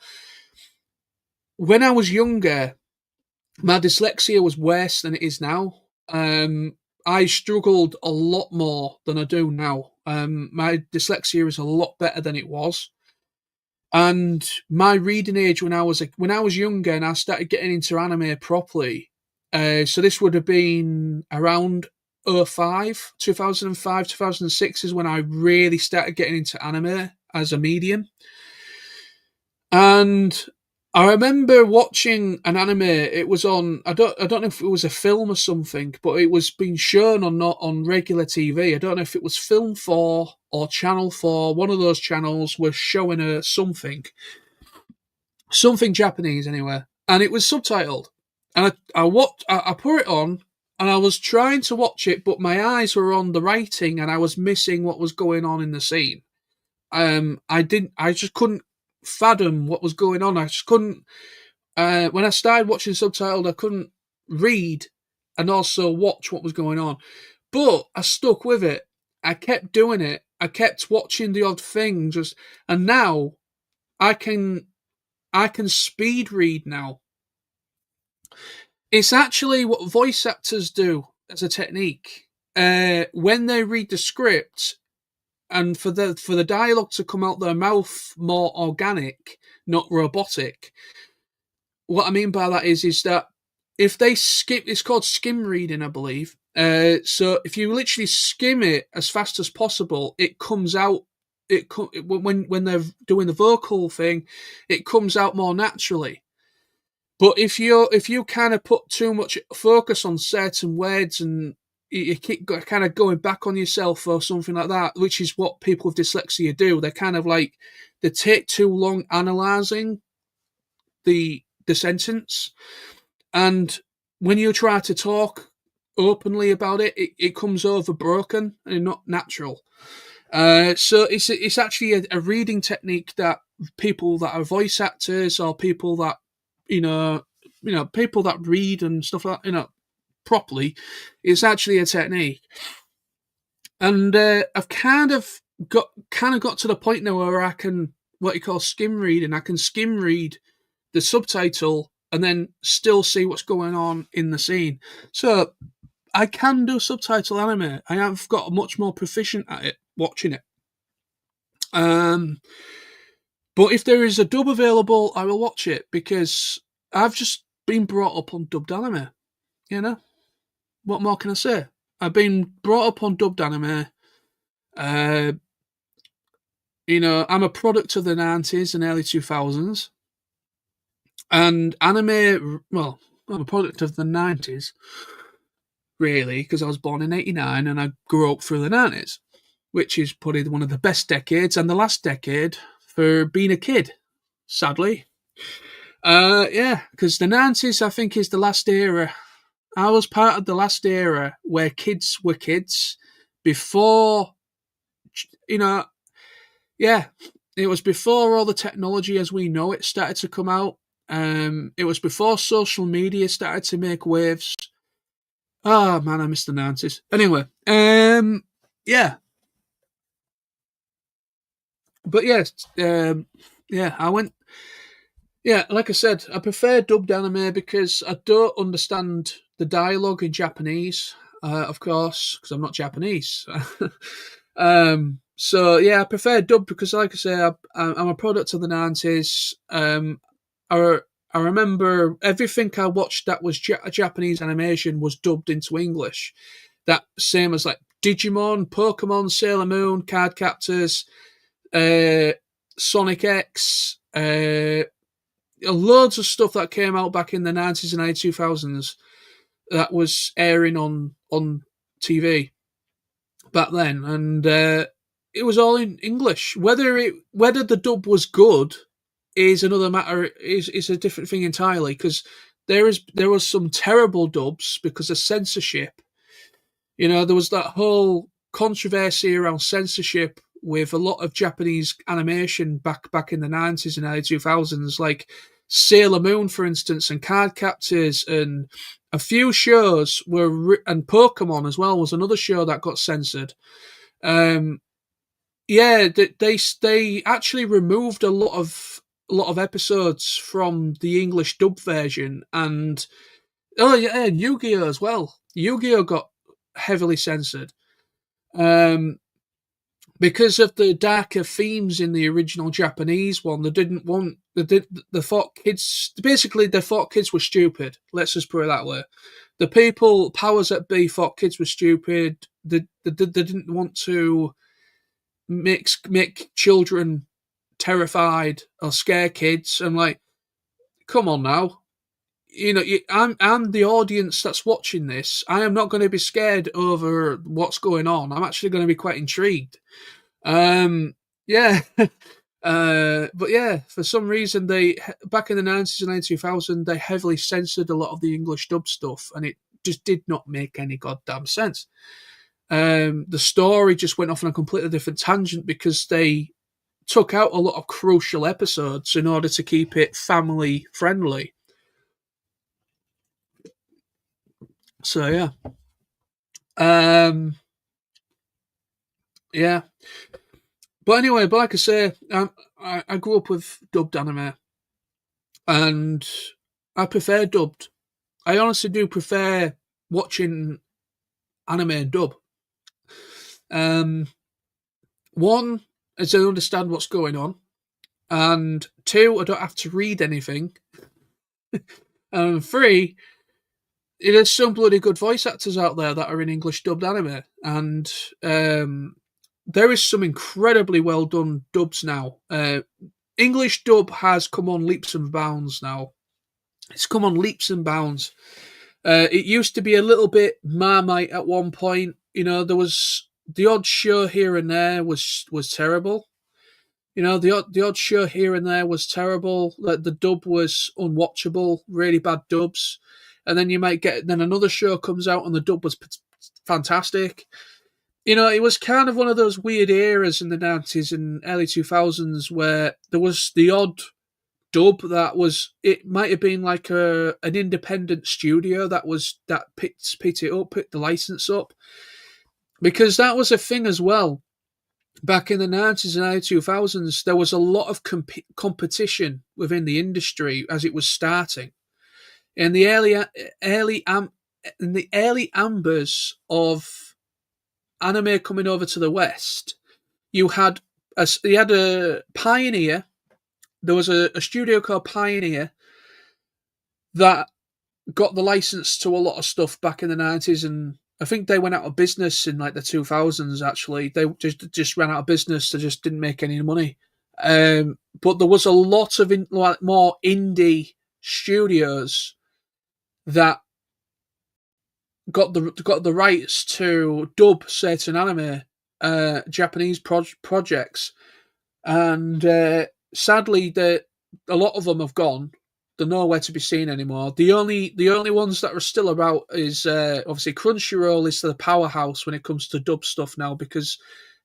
when I was younger, my dyslexia was worse than it is now. I struggled a lot more than I do now. My dyslexia is a lot better than it was. And my reading age when I was younger and I started getting into anime properly, so this would have been around 2005, 2006 is when I really started getting into anime as a medium. And I remember watching an anime. It was on. I don't know if it was a film or something, but it was being shown on regular TV. I don't know if it was Film 4 or Channel 4. One of those channels was showing something Japanese anyway, and it was subtitled. And I put it on, and I was trying to watch it, but my eyes were on the writing, and I was missing what was going on in the scene. I just couldn't fathom what was going on. I just couldn't. When I started watching subtitled, I couldn't read and also watch what was going on. But I stuck with it. I kept doing it. I kept watching the odd thing, and now I can speed read now. It's actually what voice actors do as a technique. When they read the script, and for the dialogue to come out their mouth more organic, not robotic. What I mean by that is that if they skip, it's called skim reading, I believe. So if you literally skim it as fast as possible, it comes out. When they're doing the vocal thing, it comes out more naturally. But if you kind of put too much focus on certain words and you keep kind of going back on yourself or something like that, which is what people with dyslexia do, they're kind of like they take too long analysing the sentence, and when you try to talk openly about it, it comes over broken and not natural. So it's actually a reading technique that people that are voice actors or people that you know people that read and stuff like that, properly, it's actually a technique. And I've kind of got to the point now where I can what you call skim read, and I can skim read the subtitle and then still see what's going on in the scene. So I can do subtitle anime. I have got much more proficient at it watching it. But if there is a dub available, I will watch it because I've just been brought up on dubbed anime. What more can I say? I've been brought up on dubbed anime. I'm a product of the 90s and early 2000s. And anime, well, I'm a product of the 90s, really, because I was born in 89 and I grew up through the 90s, which is probably one of the best decades and the last decade for being a kid, sadly. Because the 90s, I think, is the last era. I was part of the last era where kids were kids before, it was before all the technology as we know it started to come out. It was before social media started to make waves. Oh man, I miss the 90s. Anyway, yeah. But yes, I went. Yeah, like I said, I prefer dubbed anime because I don't understand the dialogue in Japanese, of course, because I'm not Japanese. So yeah, I prefer dubbed because, like I say, I'm a product of the 90s. I remember everything I watched that was Japanese animation was dubbed into English. That same as like Digimon, Pokemon, Sailor Moon, Card Captors, Sonic X, loads of stuff that came out back in the 90s and early 2000s that was airing on TV back then, and it was all in English. Whether the dub was good is another matter. Is a different thing entirely, because there was some terrible dubs because of censorship. There was that whole controversy around censorship with a lot of Japanese animation back in the 90s and early 2000s, like Sailor Moon, for instance, and Card Captors, and a few shows and Pokemon as well was another show that got censored. They actually removed a lot of episodes from the English dub version, and Yu-Gi-Oh as well. Yu-Gi-Oh got heavily censored. Because of the darker themes in the original Japanese one, they thought kids were stupid. Let's just put it that way. The powers that be, thought kids were stupid. They didn't want to make children terrified or scare kids. I'm like, come on now. I'm the audience that's watching this. I am not going to be scared over what's going on. I'm actually going to be quite intrigued. Yeah. But yeah, for some reason back in the 90s and 2000, they heavily censored a lot of the English dub stuff, and it just did not make any goddamn sense. The story just went off on a completely different tangent because they took out a lot of crucial episodes in order to keep it family friendly. So yeah, Um, yeah, but anyway, but like I say, I grew up with dubbed anime, and I prefer dubbed. I honestly do prefer watching anime and dub. Um, one is I understand what's going on, and two, I don't have to read anything, and three, there's some bloody good voice actors out there that are in English dubbed anime, and there is some incredibly well done dubs now. English dub has come on leaps and bounds now. It's come on leaps and bounds. It used to be a little bit Marmite at one point. You know, there was the odd show here and there was terrible. You know, the odd show here and there was terrible. Like the dub was unwatchable, really bad dubs. And then you might get then another show comes out and the dub was fantastic. You know, it was kind of one of those weird eras in the 90s and early 2000s where there was the odd dub that was, it might have been like an independent studio that picked it up, picked the license up, because that was a thing as well. Back in the 90s and early 2000s, there was a lot of competition within the industry as it was starting. In the early ambers of anime coming over to the West, you had a Pioneer. There was a studio called Pioneer that got the license to a lot of stuff back in the 90s, and I think they went out of business in like the 2000s. Actually, they just ran out of business. They just didn't make any money. But there was a lot of more indie studios that got the rights to dub certain anime, Japanese projects, and sadly, a lot of them have gone. They're nowhere to be seen anymore. The only ones that are still about is obviously Crunchyroll is the powerhouse when it comes to dub stuff now, because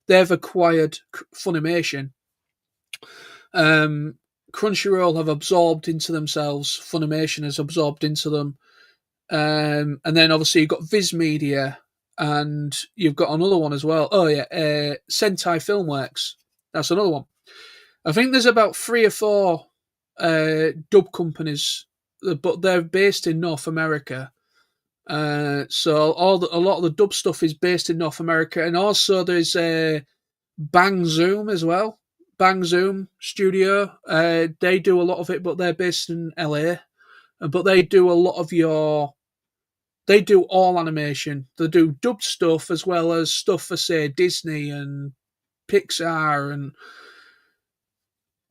they've acquired Funimation. Crunchyroll have absorbed into themselves. Funimation has absorbed into them. And then obviously you've got Viz Media, and you've got another one as well. Oh yeah, Sentai Filmworks. That's another one. I think there's about 3 or 4 dub companies, but they're based in North America. So a lot of the dub stuff is based in North America, and also there's Bang Zoom as well. Bang Zoom Studio. They do a lot of it, but they're based in LA. But they do a lot of They do all animation. They do dubbed stuff as well as stuff for, say, Disney and Pixar and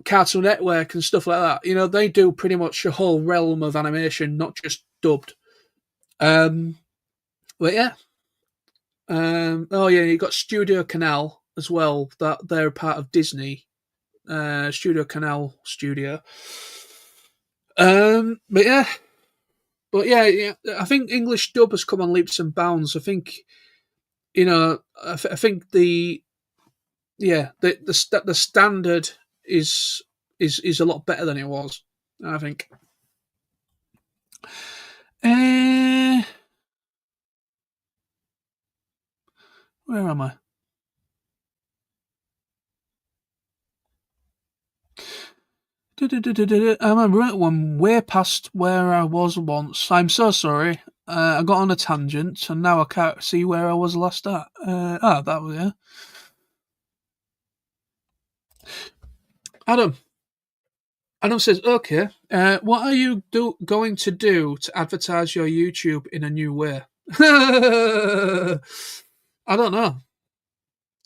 Cartoon Network and stuff like that. You know, they do pretty much a whole realm of animation, not just dubbed. But yeah. Oh yeah, you got Studio Canal as well. That they're part of Disney. Studio Canal Studio. But yeah. But yeah, I think English dub has come on leaps and bounds. I think, you know, I think the standard is a lot better than it was, I think. Where am I? I'm way past where I was once. I'm so sorry. I got on a tangent, and now I can't see where I was last at. That was it. Adam. Adam says, "Okay, what are you going to do to advertise your YouTube in a new way?" I don't know.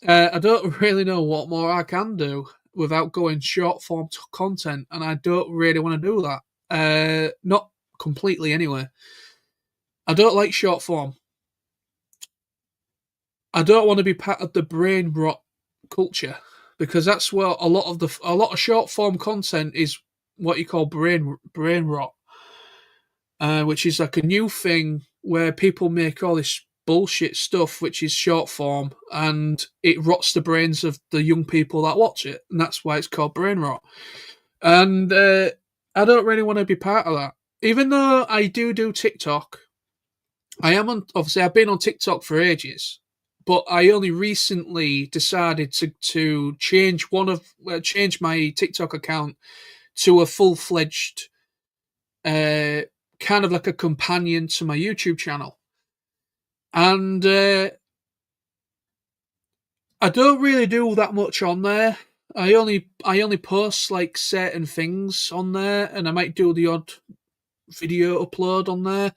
I don't really know what more I can do without going short form content, and I don't really want to do that. Not completely, anyway. I don't like short form. I don't want to be part of the brain rot culture, because that's where a lot of short form content is what you call brain rot, which is like a new thing where people make all this bullshit stuff which is short form, and it rots the brains of the young people that watch it, and that's why it's called brain rot. And I don't really want to be part of that, even though I do TikTok. I am on. Obviously, I've been on TikTok for ages, but I only recently decided to change my TikTok account to a full fledged kind of like a companion to my YouTube channel, and I don't really do that much on there. I only post like certain things on there, and I might do the odd video upload on there.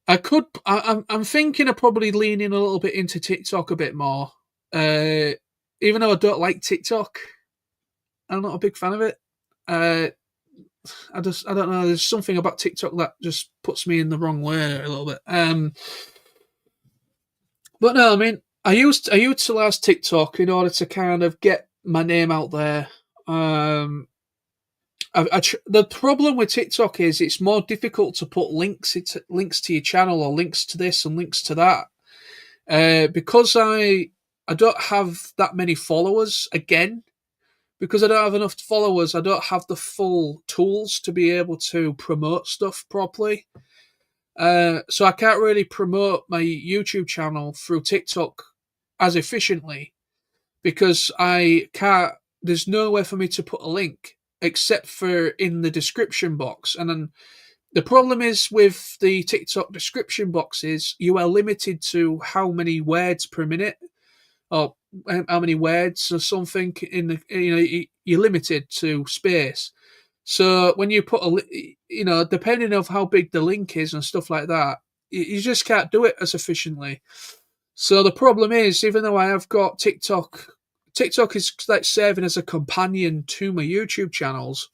I'm thinking of probably leaning a little bit into TikTok a bit more. Uh, Even though I don't like TikTok, I'm not a big fan of it. Uh, I don't know. There's something about TikTok that just puts me in the wrong way a little bit. But no, I mean, I utilize TikTok in order to kind of get my name out there. The problem with TikTok is it's more difficult to put links to your channel or links to this and links to that. Because I don't have that many followers. Again, because I don't have enough followers, I don't have the full tools to be able to promote stuff properly. So I can't really promote my YouTube channel through TikTok as efficiently because I can't. There's nowhere for me to put a link except for in the description box. And then the problem is with the TikTok description boxes, you are limited to how many words per minute or how many words or something in the, you're limited to space. So when you put depending on how big the link is and stuff like that, you just can't do it as efficiently. So the problem is, even though I have got TikTok, TikTok is like serving as a companion to my YouTube channels.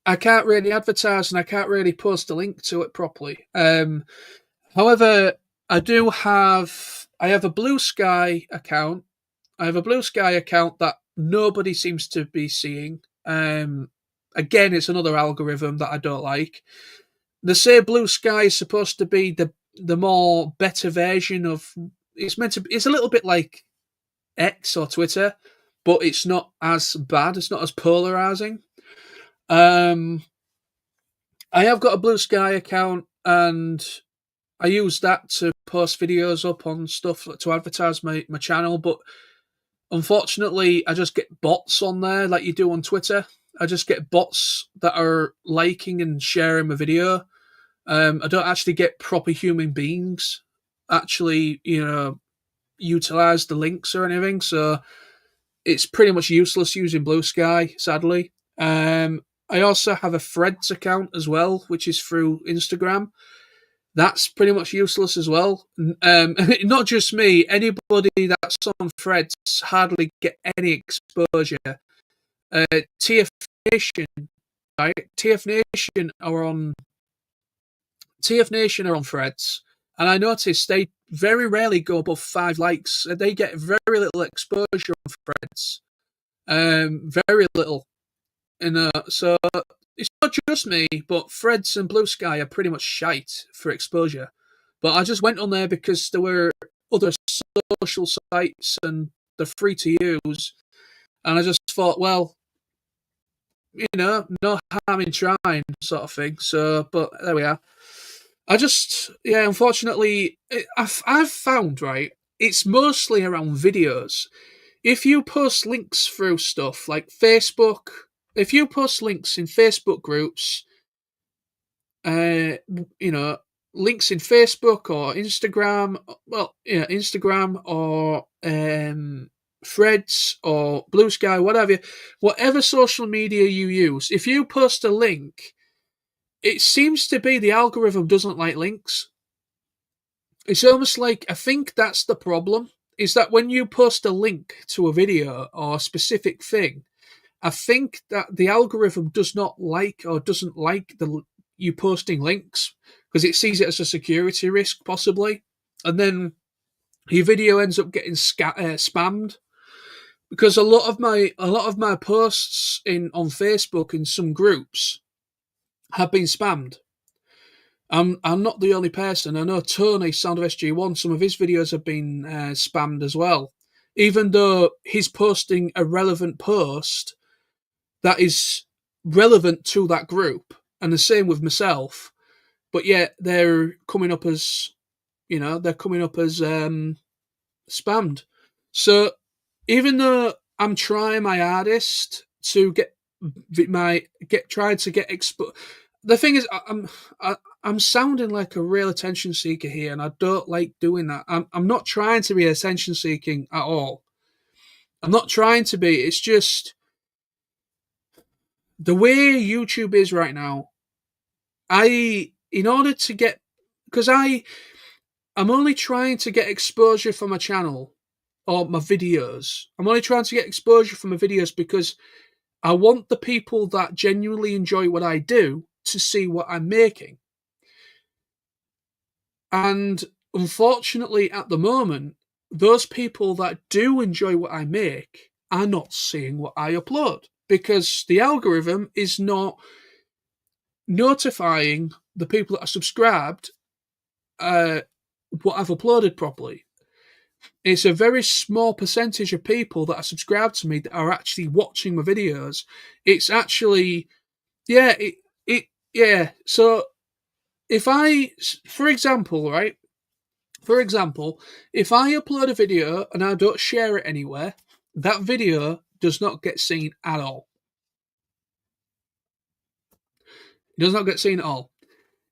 I can't really advertise and I can't really post a link to it properly. However, I have a Blue Sky account. I have a Blue Sky account that nobody seems to be seeing. Again, it's another algorithm that I don't like. They say Blue Sky is supposed to be the more better version of. It's a little bit like X or Twitter, but it's not as bad. It's not as polarizing. I have got a Blue Sky account, and I use that to post videos up on stuff to advertise my channel. But unfortunately, I just get bots on there like you do on Twitter. I just get bots that are liking and sharing my video. I don't actually get proper human beings actually, utilize the links or anything. So it's pretty much useless using Blue Sky, sadly. I also have a Threads account as well, which is through Instagram. That's pretty much useless as well. Not just me, anybody that's on Threads hardly get any exposure. TF Nation, right? TF Nation are on Threads, and I noticed they very rarely go above 5 likes. They get very little exposure on Threads, very little. And so it's not just me, but Threads and Blue Sky are pretty much shite for exposure. But I just went on there because there were other social sites and they're free to use, and I just thought, well, no harm in trying, sort of thing. So, but there we are. Unfortunately, I've found, right, it's mostly around videos. If you post links through stuff like Facebook, if you post links in Facebook groups, links in Facebook or Instagram, Instagram or Threads or Blue Sky, whatever social media you use, if you post a link, it seems to be the algorithm doesn't like links. It's almost like, I think that's the problem, is that when you post a link to a video or a specific thing, I think that the algorithm does not like or doesn't like you posting links because it sees it as a security risk, possibly. And then your video ends up getting spammed. Because a lot of my posts on Facebook in some groups have been spammed. I'm not the only person. I know Tony, Sound of SG1, some of his videos have been spammed as well. Even though he's posting a relevant post that is relevant to that group. And the same with myself. but yet they're coming up as, they're coming up as spammed. So even though I'm trying my hardest to get trying to get the thing is, I'm sounding like a real attention seeker here, and I don't like doing that. I'm not trying to be attention seeking at all. I'm not trying to be. It's just the way YouTube is right now. In order to get, because I'm only trying to get exposure for my channel or my videos. I'm only trying to get exposure for my videos because I want the people that genuinely enjoy what I do to see what I'm making. And unfortunately, at the moment, those people that do enjoy what I make are not seeing what I upload because the algorithm is not notifying the people that are subscribed what I've uploaded properly. It's a very small percentage of people that are subscribed to me that are actually watching my videos. It's actually, yeah, yeah. So if for example, if I upload a video and I don't share it anywhere, that video does not get seen at all. It does not get seen at all.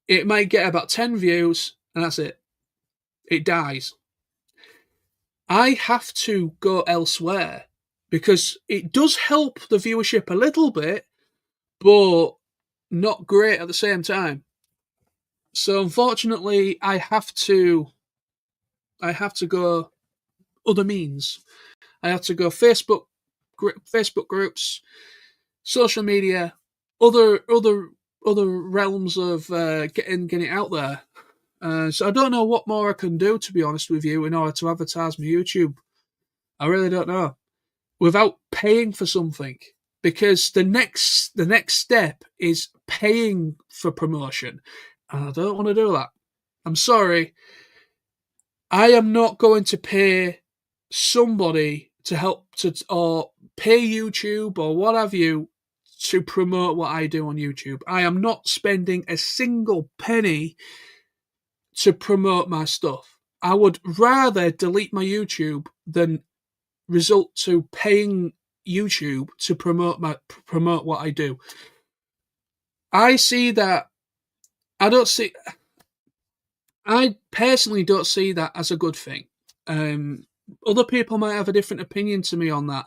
It might get about 10 views and that's it. It dies. I have to go elsewhere because it does help the viewership a little bit, but not great at the same time. So unfortunately, I have to go other means. I have to go Facebook groups, social media, other realms of getting it out there. So I don't know what more I can do, to be honest with you, in order to advertise my YouTube. I really don't know. Without paying for something, because the next step is paying for promotion, and I don't want to do that. I'm sorry. I am not going to pay somebody to help or pay YouTube or what have you to promote what I do on YouTube. I am not spending a single penny to promote my stuff. I would rather delete my YouTube than result to paying YouTube to promote what I do. I personally don't see that as a good thing. Other people might have a different opinion to me on that.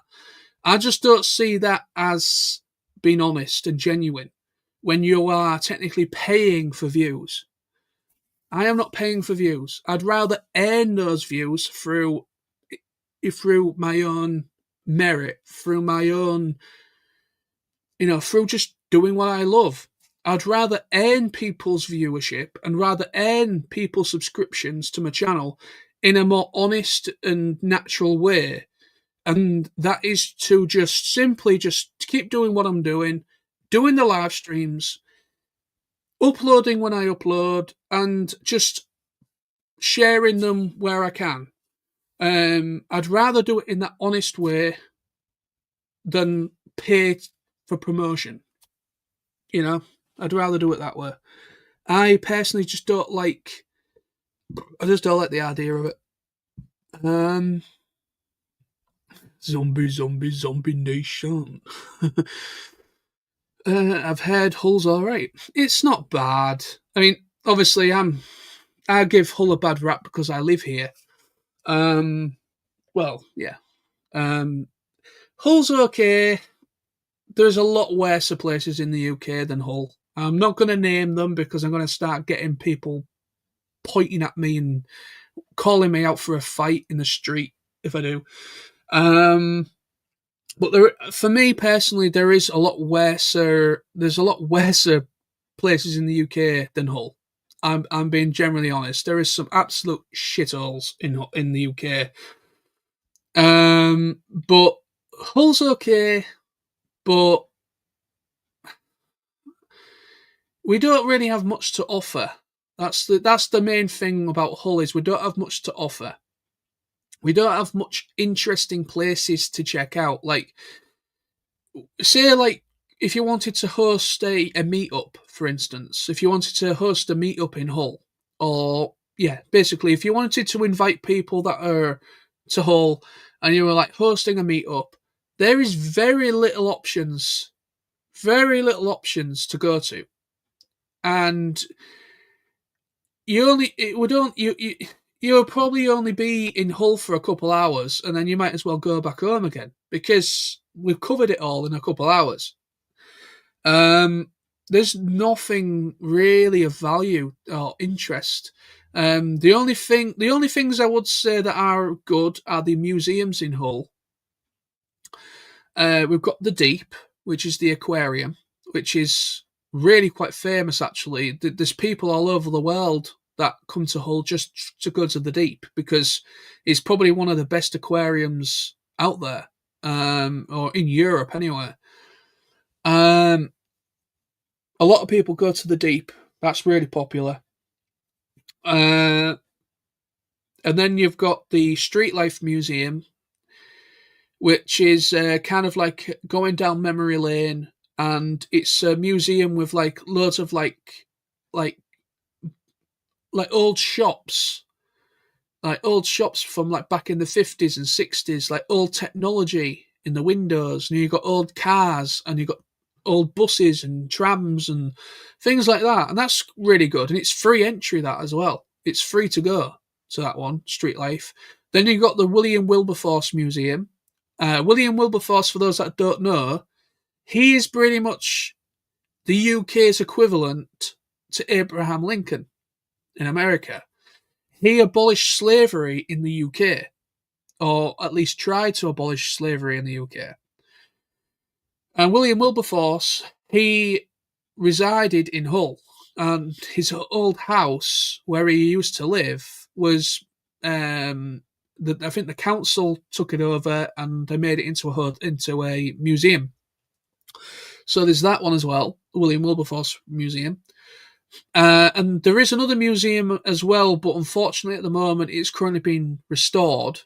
I just don't see that as being honest and genuine when you are technically paying for views. I am not paying for views. I'd rather earn those views through my own merit, through my own, through just doing what I love. I'd rather earn people's viewership and rather earn people's subscriptions to my channel in a more honest and natural way. And that is to just simply just keep doing what I'm doing the live streams, uploading when I upload, and just sharing them where I can. I'd rather do it in that honest way than pay for promotion. I'd rather do it that way. I personally just don't like. I just don't like the idea of it. Zombie nation. I've heard Hull's alright. It's not bad. I mean, obviously, I give Hull a bad rap because I live here. Well, yeah. Hull's okay. There's a lot worse places in the UK than Hull. I'm not going to name them because I'm going to start getting people pointing at me and calling me out for a fight in the street if I do. But for me personally, there's a lot worser places in the UK than Hull. I'm being generally honest. There is some absolute shitholes in the UK. But Hull's okay, but we don't really have much to offer. That's the main thing about Hull is we don't have much to offer. We don't have much interesting places to check out. Like, say, like, if you wanted to host a meetup, for instance, if you wanted to host a meetup in Hull, or yeah, basically, if you wanted to invite people that are to Hull, and you were like hosting a meetup, there is very little options to go to, and you only it would only you'll probably only be in Hull for a couple hours, and then you might as well go back home again because we've covered it all in a couple hours. Um, there's nothing really of value or interest. The only things I would say that are good are the museums in Hull. We've got the Deep, which is the aquarium, which is really quite famous. Actually, there's people all over the world that come to Hull just to go to the Deep because it's probably one of the best aquariums out there, or in Europe anyway. Um, a lot of people go to the Deep. That's really popular. Uh, and then you've got the Street Life Museum, which is kind of like going down memory lane, and it's a museum with like loads of like old shops, like old shops from like back in the 50s and 60s, like old technology in the windows, and you've got old cars, and you've got old buses and trams and things like that, and that's really good, and it's free entry that as well. It's free to go to that one, Street Life. Then you've got the William Wilberforce Museum. William Wilberforce, for those that don't know, he is pretty much the UK's equivalent to Abraham Lincoln in America. He abolished slavery in the UK, or at least tried to abolish slavery in the UK. And William Wilberforce, he resided in Hull, and his old house where he used to live was, I think the council took it over and they made it into a museum. So there's that one as well, the William Wilberforce Museum. And there is another museum as well, but unfortunately at the moment it's currently being restored.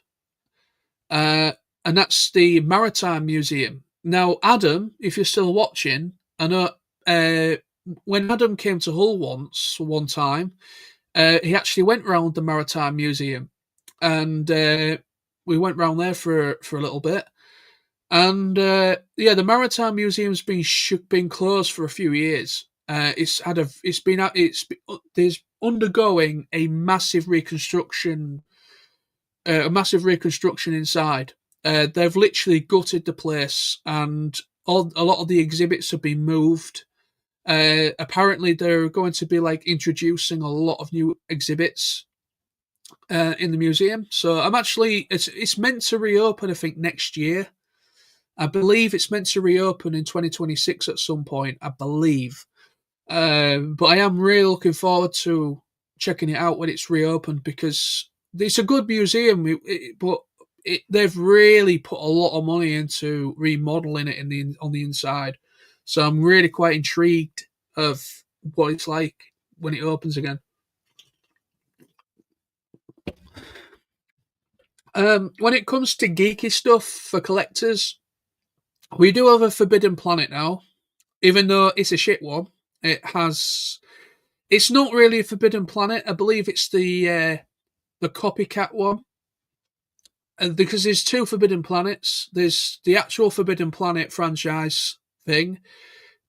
And that's the Maritime Museum. Now, Adam, if you're still watching, I know when Adam came to Hull one time, he actually went round the Maritime Museum, and we went round there for a little bit. And yeah, the Maritime Museum's been closed for a few years. There's undergoing a massive reconstruction inside. They've literally gutted the place, and a lot of the exhibits have been moved. Apparently, they're going to be like introducing a lot of new exhibits in the museum. So it's meant to reopen, I think, next year. I believe it's meant to reopen in 2026 at some point, I believe. But I am really looking forward to checking it out when it's reopened because it's a good museum, but they've really put a lot of money into remodeling it on the inside. So I'm really quite intrigued of what it's like when it opens again. When it comes to geeky stuff for collectors, we do have a Forbidden Planet now, even though it's a shit one. It's not really a Forbidden Planet. I believe it's the copycat one. Because there's two Forbidden Planets. There's the actual Forbidden Planet franchise thing,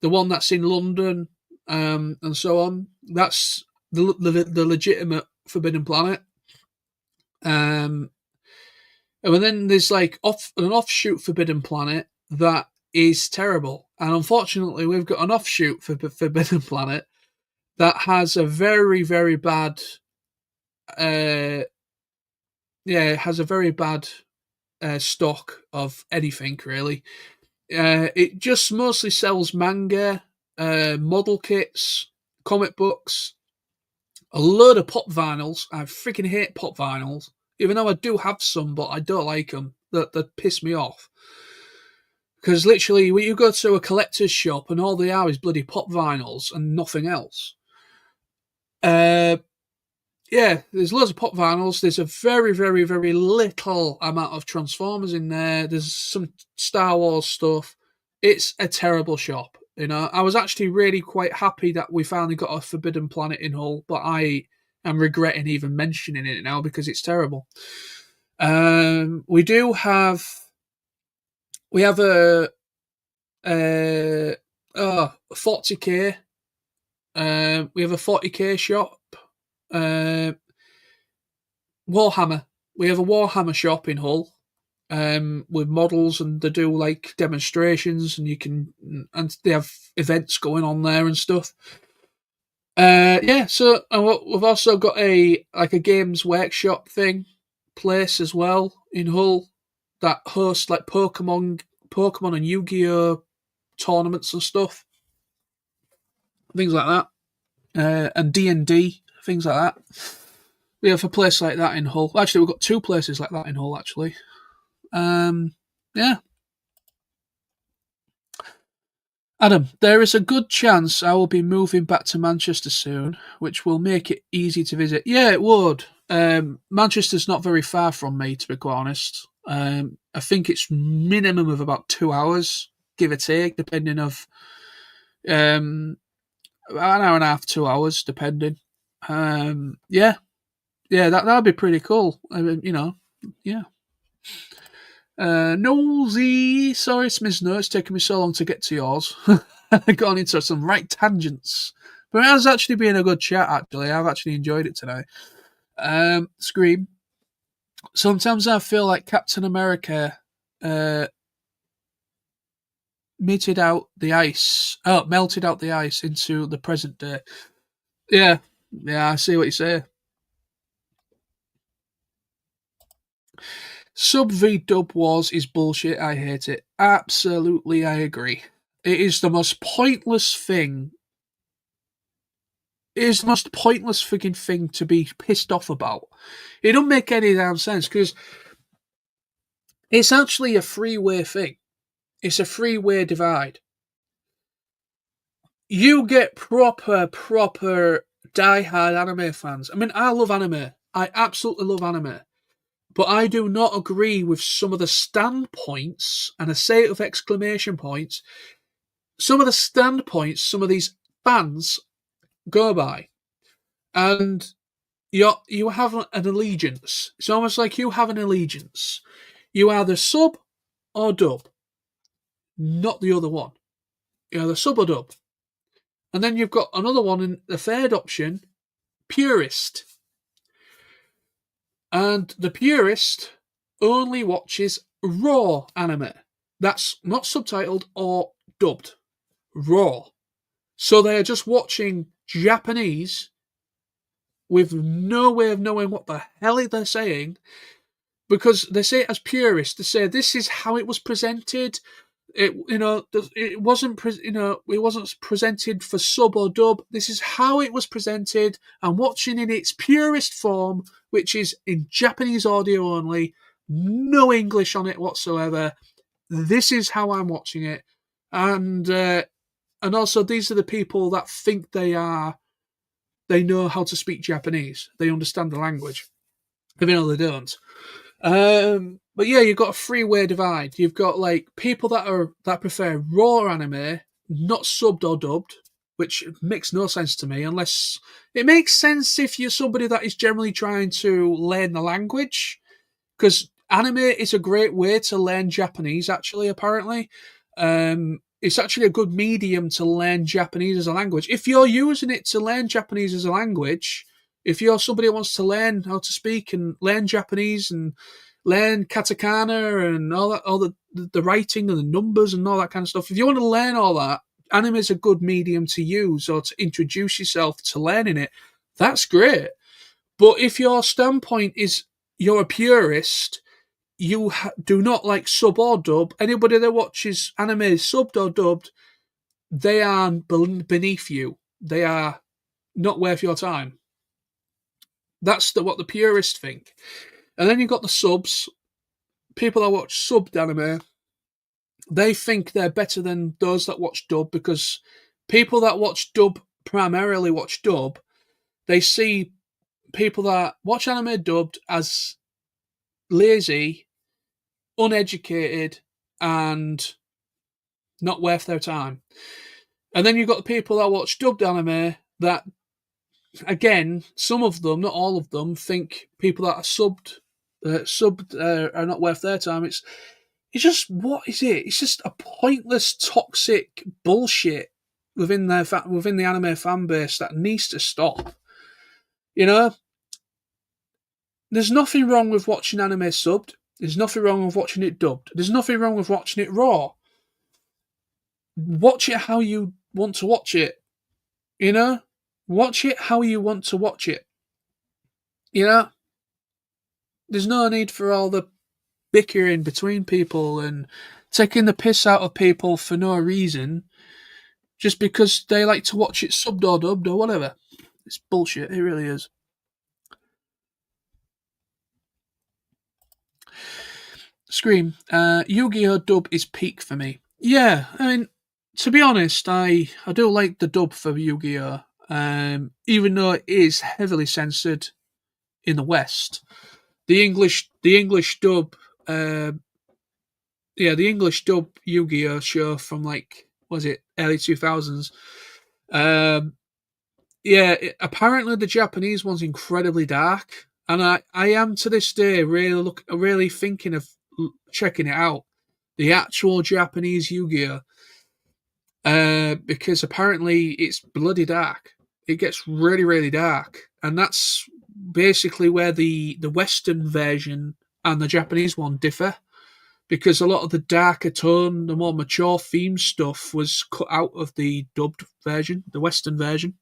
the one that's in London, and so on. That's the legitimate Forbidden Planet. And then there's like an offshoot Forbidden Planet that is terrible. And unfortunately, we've got an offshoot for Forbidden Planet that has a very, very bad, it has a very bad stock of anything, really. It just mostly sells manga, model kits, comic books, a load of pop vinyls. I freaking hate pop vinyls, even though I do have some, but I don't like them. That piss me off. Because literally, when you go to a collector's shop and all they are is bloody pop vinyls and nothing else. Yeah, there's loads of pop vinyls. There's a very, very, very little amount of Transformers in there. There's some Star Wars stuff. It's a terrible shop. You know, I was actually really quite happy that we finally got a Forbidden Planet in Hull, but I am regretting even mentioning it now because it's terrible. We do have we have a 40k. We have a 40k shop. Uh, Warhammer. We have a Warhammer shop in Hull. With models, and they do like demonstrations, and they have events going on there and stuff. Yeah, so we've also got a games workshop place as well in Hull that hosts like Pokemon and Yu-Gi-Oh tournaments and stuff, things like that, and D&D, things like that. We have a place like that in Hull. Actually, we've got two places like that in Hull. Actually, yeah. Adam, there is a good chance I will be moving back to Manchester soon, which will make it easy to visit. Yeah, it would. Manchester's not very far from me, to be quite honest. I think it's minimum of about 2 hours, give or take, depending of an hour and a half, 2 hours, depending. Yeah, yeah, that'd be pretty cool. I mean, yeah. Nosy, sorry, Smith. No, it's taken me so long to get to yours. I've gone into some right tangents. But it has actually been a good chat, actually. I've actually enjoyed it today. Scream. Sometimes I feel like Captain America melted out the ice into the present day. Yeah, yeah, I see what you say. Sub v dub wars is bullshit. I hate it. Absolutely, I agree. It is the most pointless thing. It is the most pointless freaking thing to be pissed off about. It don't make any damn sense because it's actually a three-way thing. It's a three-way divide. You get proper die-hard anime fans. I mean, I love anime. I absolutely love anime. But I do not agree with some of the standpoints, and I say it with exclamation points, some of the standpoints some of these fans go by. And you have an allegiance. It's almost like you have an allegiance. You either sub or dub, not the other one. You either sub or dub. And then you've got another one in the third option, purist. And the purist only watches raw anime. That's not subtitled or dubbed. Raw. So they're just watching Japanese with no way of knowing what the hell they're saying, because they say it as purists. They say this is how it was presented. It wasn't presented for sub or dub. This is how it was presented. I'm watching in its purest form, which is in Japanese audio only, no English on it whatsoever. This is how I'm watching it, and also these are the people that think they know how to speak Japanese. They understand the language, even though they don't. But yeah, you've got a three-way divide. You've got like people that prefer raw anime, not subbed or dubbed, which makes no sense to me. Unless it makes sense if you're somebody that is generally trying to learn the language, because anime is a great way to learn Japanese. Actually, apparently, it's actually a good medium to learn Japanese as a language. If you're using it to learn Japanese as a language, if you're somebody who wants to learn how to speak and learn Japanese and learn katakana and all the writing and the numbers and all that kind of stuff, if you want to learn all that, anime is a good medium to use or to introduce yourself to learning it. That's great. But if your standpoint is you're a purist, you do not like sub or dub, anybody that watches anime subbed or dubbed, they are beneath you. They are not worth your time. That's what the purists think. And then you've got the subs. People that watch subbed anime, they think they're better than those that watch dub, because people that watch dub primarily watch dub. They see people that watch anime dubbed as lazy, uneducated, and not worth their time. And then you've got the people that watch dubbed anime that, again, some of them, not all of them, think people that are subbed are not worth their time. It's just, what is it? It's just a pointless, toxic bullshit within within the anime fan base that needs to stop. You know, there's nothing wrong with watching anime subbed. There's nothing wrong with watching it dubbed. There's nothing wrong with watching it raw. Watch it how you want to watch it. You know, watch it how you want to watch it. You know, there's no need for all the bickering between people and taking the piss out of people for no reason, just because they like to watch it subbed or dubbed or whatever. It's bullshit. It really is. Scream. Yu-Gi-Oh! Dub is peak for me. Yeah, I mean, to be honest, I do like the dub for Yu-Gi-Oh! Even though it is heavily censored in the West. The English dub, the English dub Yu-Gi-Oh! Show from, like, was it early 2000s? Apparently the Japanese one's incredibly dark, and I am to this day really thinking of checking it out, the actual Japanese Yu-Gi-Oh! Because apparently it's bloody dark. It gets really, really dark, and that's basically where the Western version and the Japanese one differ, because a lot of the darker tone, the more mature theme stuff was cut out of the dubbed version, the Western version.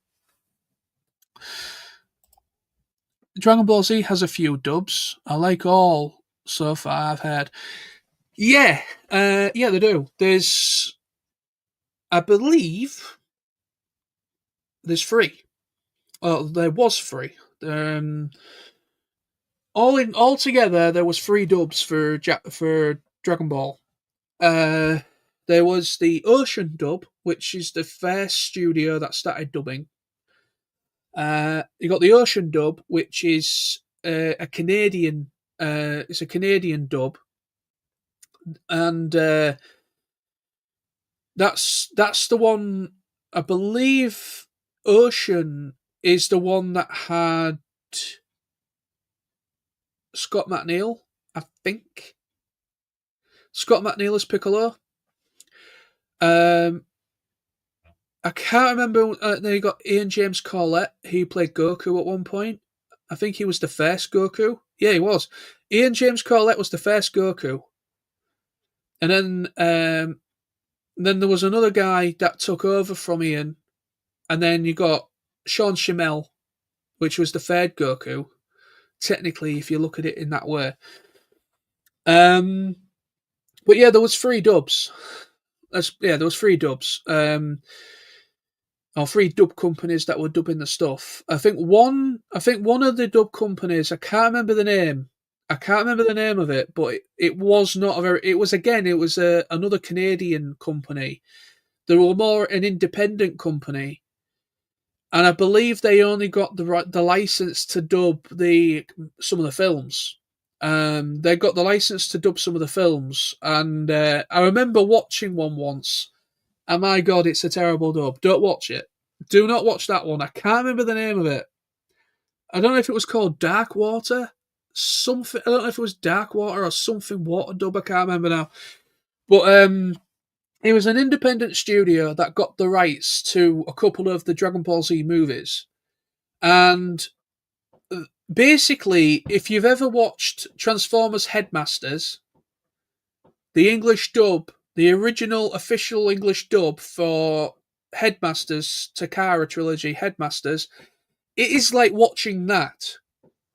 Dragon Ball Z has a few dubs. I like all so far I've heard. Yeah, they do. I believe, there's three. Well, there was three. All together, there was three dubs for Dragon Ball. There was the Ocean dub, which is the first studio that started dubbing. You got the Ocean dub, which is a Canadian. It's a Canadian dub, and that's the one. I believe Ocean is the one that had Scott McNeil. I think Scott McNeil as Piccolo. I can't remember. Then you got Ian James Corlett. He played Goku at one point. I think he was the first Goku. Yeah, he was. Ian James Corlett was the first Goku. And then there was another guy that took over from Ian. And then you got Sean Schimmel, which was the third Goku. Technically, if you look at it in that way. But yeah, there was three dubs. There was three dubs. Or three dub companies that were dubbing the stuff. I think one of the dub companies, I can't remember the name. I can't remember the name of it, but it was not a very. It was another Canadian company. They were more an independent company, and I believe they only got the license to dub some of the films. They got the license to dub some of the films, and I remember watching one once. And my God, it's a terrible dub. Don't watch it. Do not watch that one. I can't remember the name of it. I don't know if it was called Dark Water. Something. I don't know if it was Dark Water or something water dub. I can't remember now. But it was an independent studio that got the rights to a couple of the Dragon Ball Z movies. And basically, if you've ever watched Transformers Headmasters, the English dub, the original official English dub for Headmasters, Takara trilogy, Headmasters, it is like watching that,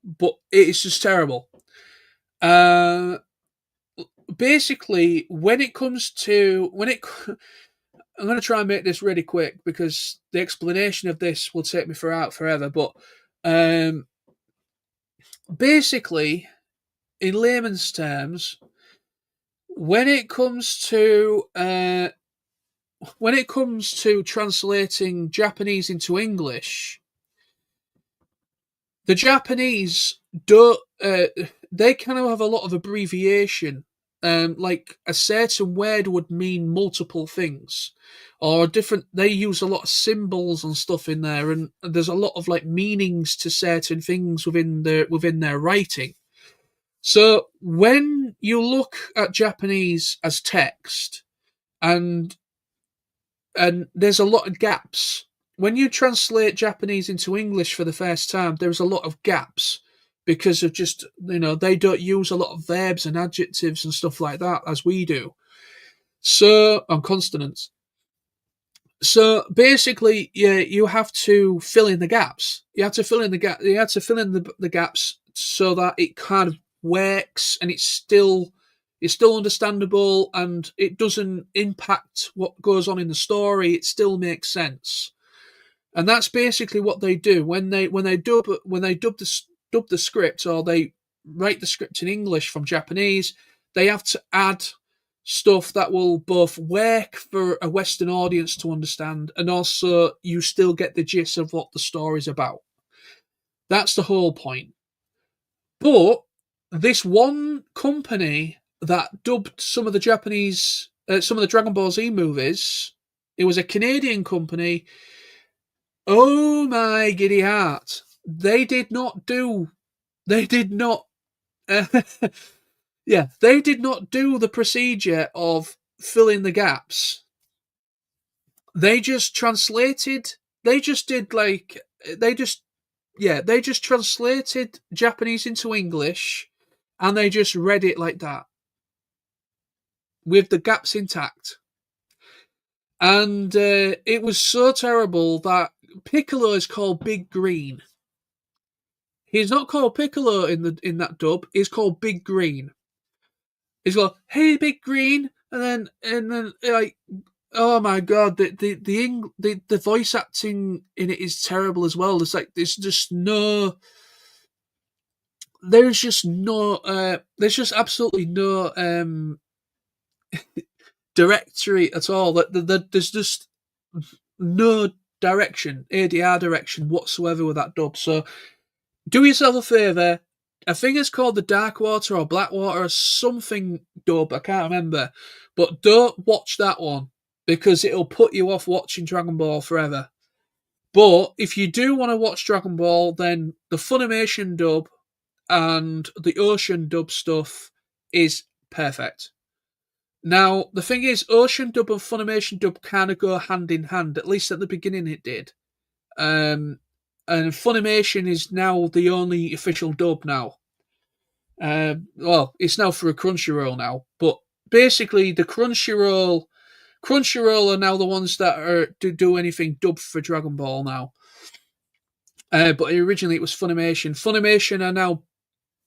but it is just terrible. Basically, when it comes to I'm going to try and make this really quick because the explanation of this will take me forever. But basically, in layman's terms, when it comes to translating Japanese into English, the Japanese don't. They kind of have a lot of abbreviation like a certain word would mean multiple things, or different. They use a lot of symbols and stuff in there, and there's a lot of like meanings to certain things within their writing. So when you look at Japanese as text, and there's a lot of gaps. When you translate Japanese into English for the first time, there's a lot of gaps because of just, they don't use a lot of verbs and adjectives and stuff like that as we do. So, on consonants. So basically, yeah, you have to fill in the gaps. You have to fill in the gap. You have to fill in the gaps so that it kind of works and it's still understandable and it doesn't impact what goes on in the story. It still makes sense, and that's basically what they do when they dub the script, or they write the script in English from Japanese. They have to add stuff that will both work for a Western audience to understand, and also you still get the gist of what the story's about. That's the whole point. But this one company that dubbed some of the some of the Dragon Ball Z movies, it was a Canadian company. Oh my giddy heart! They did not do. They did not. Yeah, they did not do the procedure of filling the gaps. They just translated. They just did like they just translated Japanese into English, and they just read it like that with the gaps intact. And it was so terrible that Piccolo is called Big Green. He's not called Piccolo in that dub. He's called Big Green. He's like, "Hey, Big Green," and then like, oh my god, the voice acting in it is terrible as well. There's just no. There's just absolutely no directory at all. There's just no direction, ADR direction whatsoever with that dub. So do yourself a favour. I think it's called the Darkwater or Blackwater or something dub. I can't remember. But don't watch that one because it'll put you off watching Dragon Ball forever. But if you do want to watch Dragon Ball, then the Funimation dub and the Ocean dub stuff is perfect. Now, the thing is, Ocean dub and Funimation dub kind of go hand in hand, at least at the beginning it did. And Funimation is now the only official dub now. Well, it's now for a Crunchyroll now, but basically the Crunchyroll are now the ones that do anything dubbed for Dragon Ball now. But originally it was Funimation. Funimation are now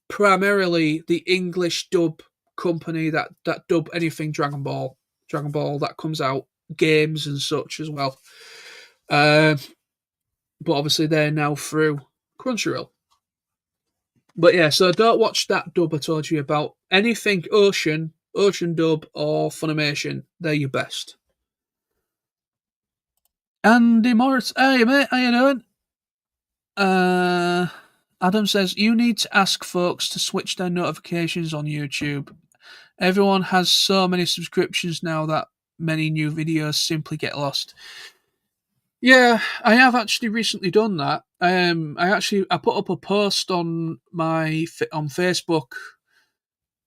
primarily the English dub company that dub anything Dragon Ball that comes out, games and such as well. But obviously they're now through Crunchyroll. But yeah, so don't watch that dub I told you about. Anything Ocean dub or Funimation, they're your best. Andy Morris, hey mate, how you doing? Adam says, you need to ask folks to switch their notifications on YouTube. Everyone has so many subscriptions now that many new videos simply get lost. Yeah, I have actually recently done that. I put up a post on Facebook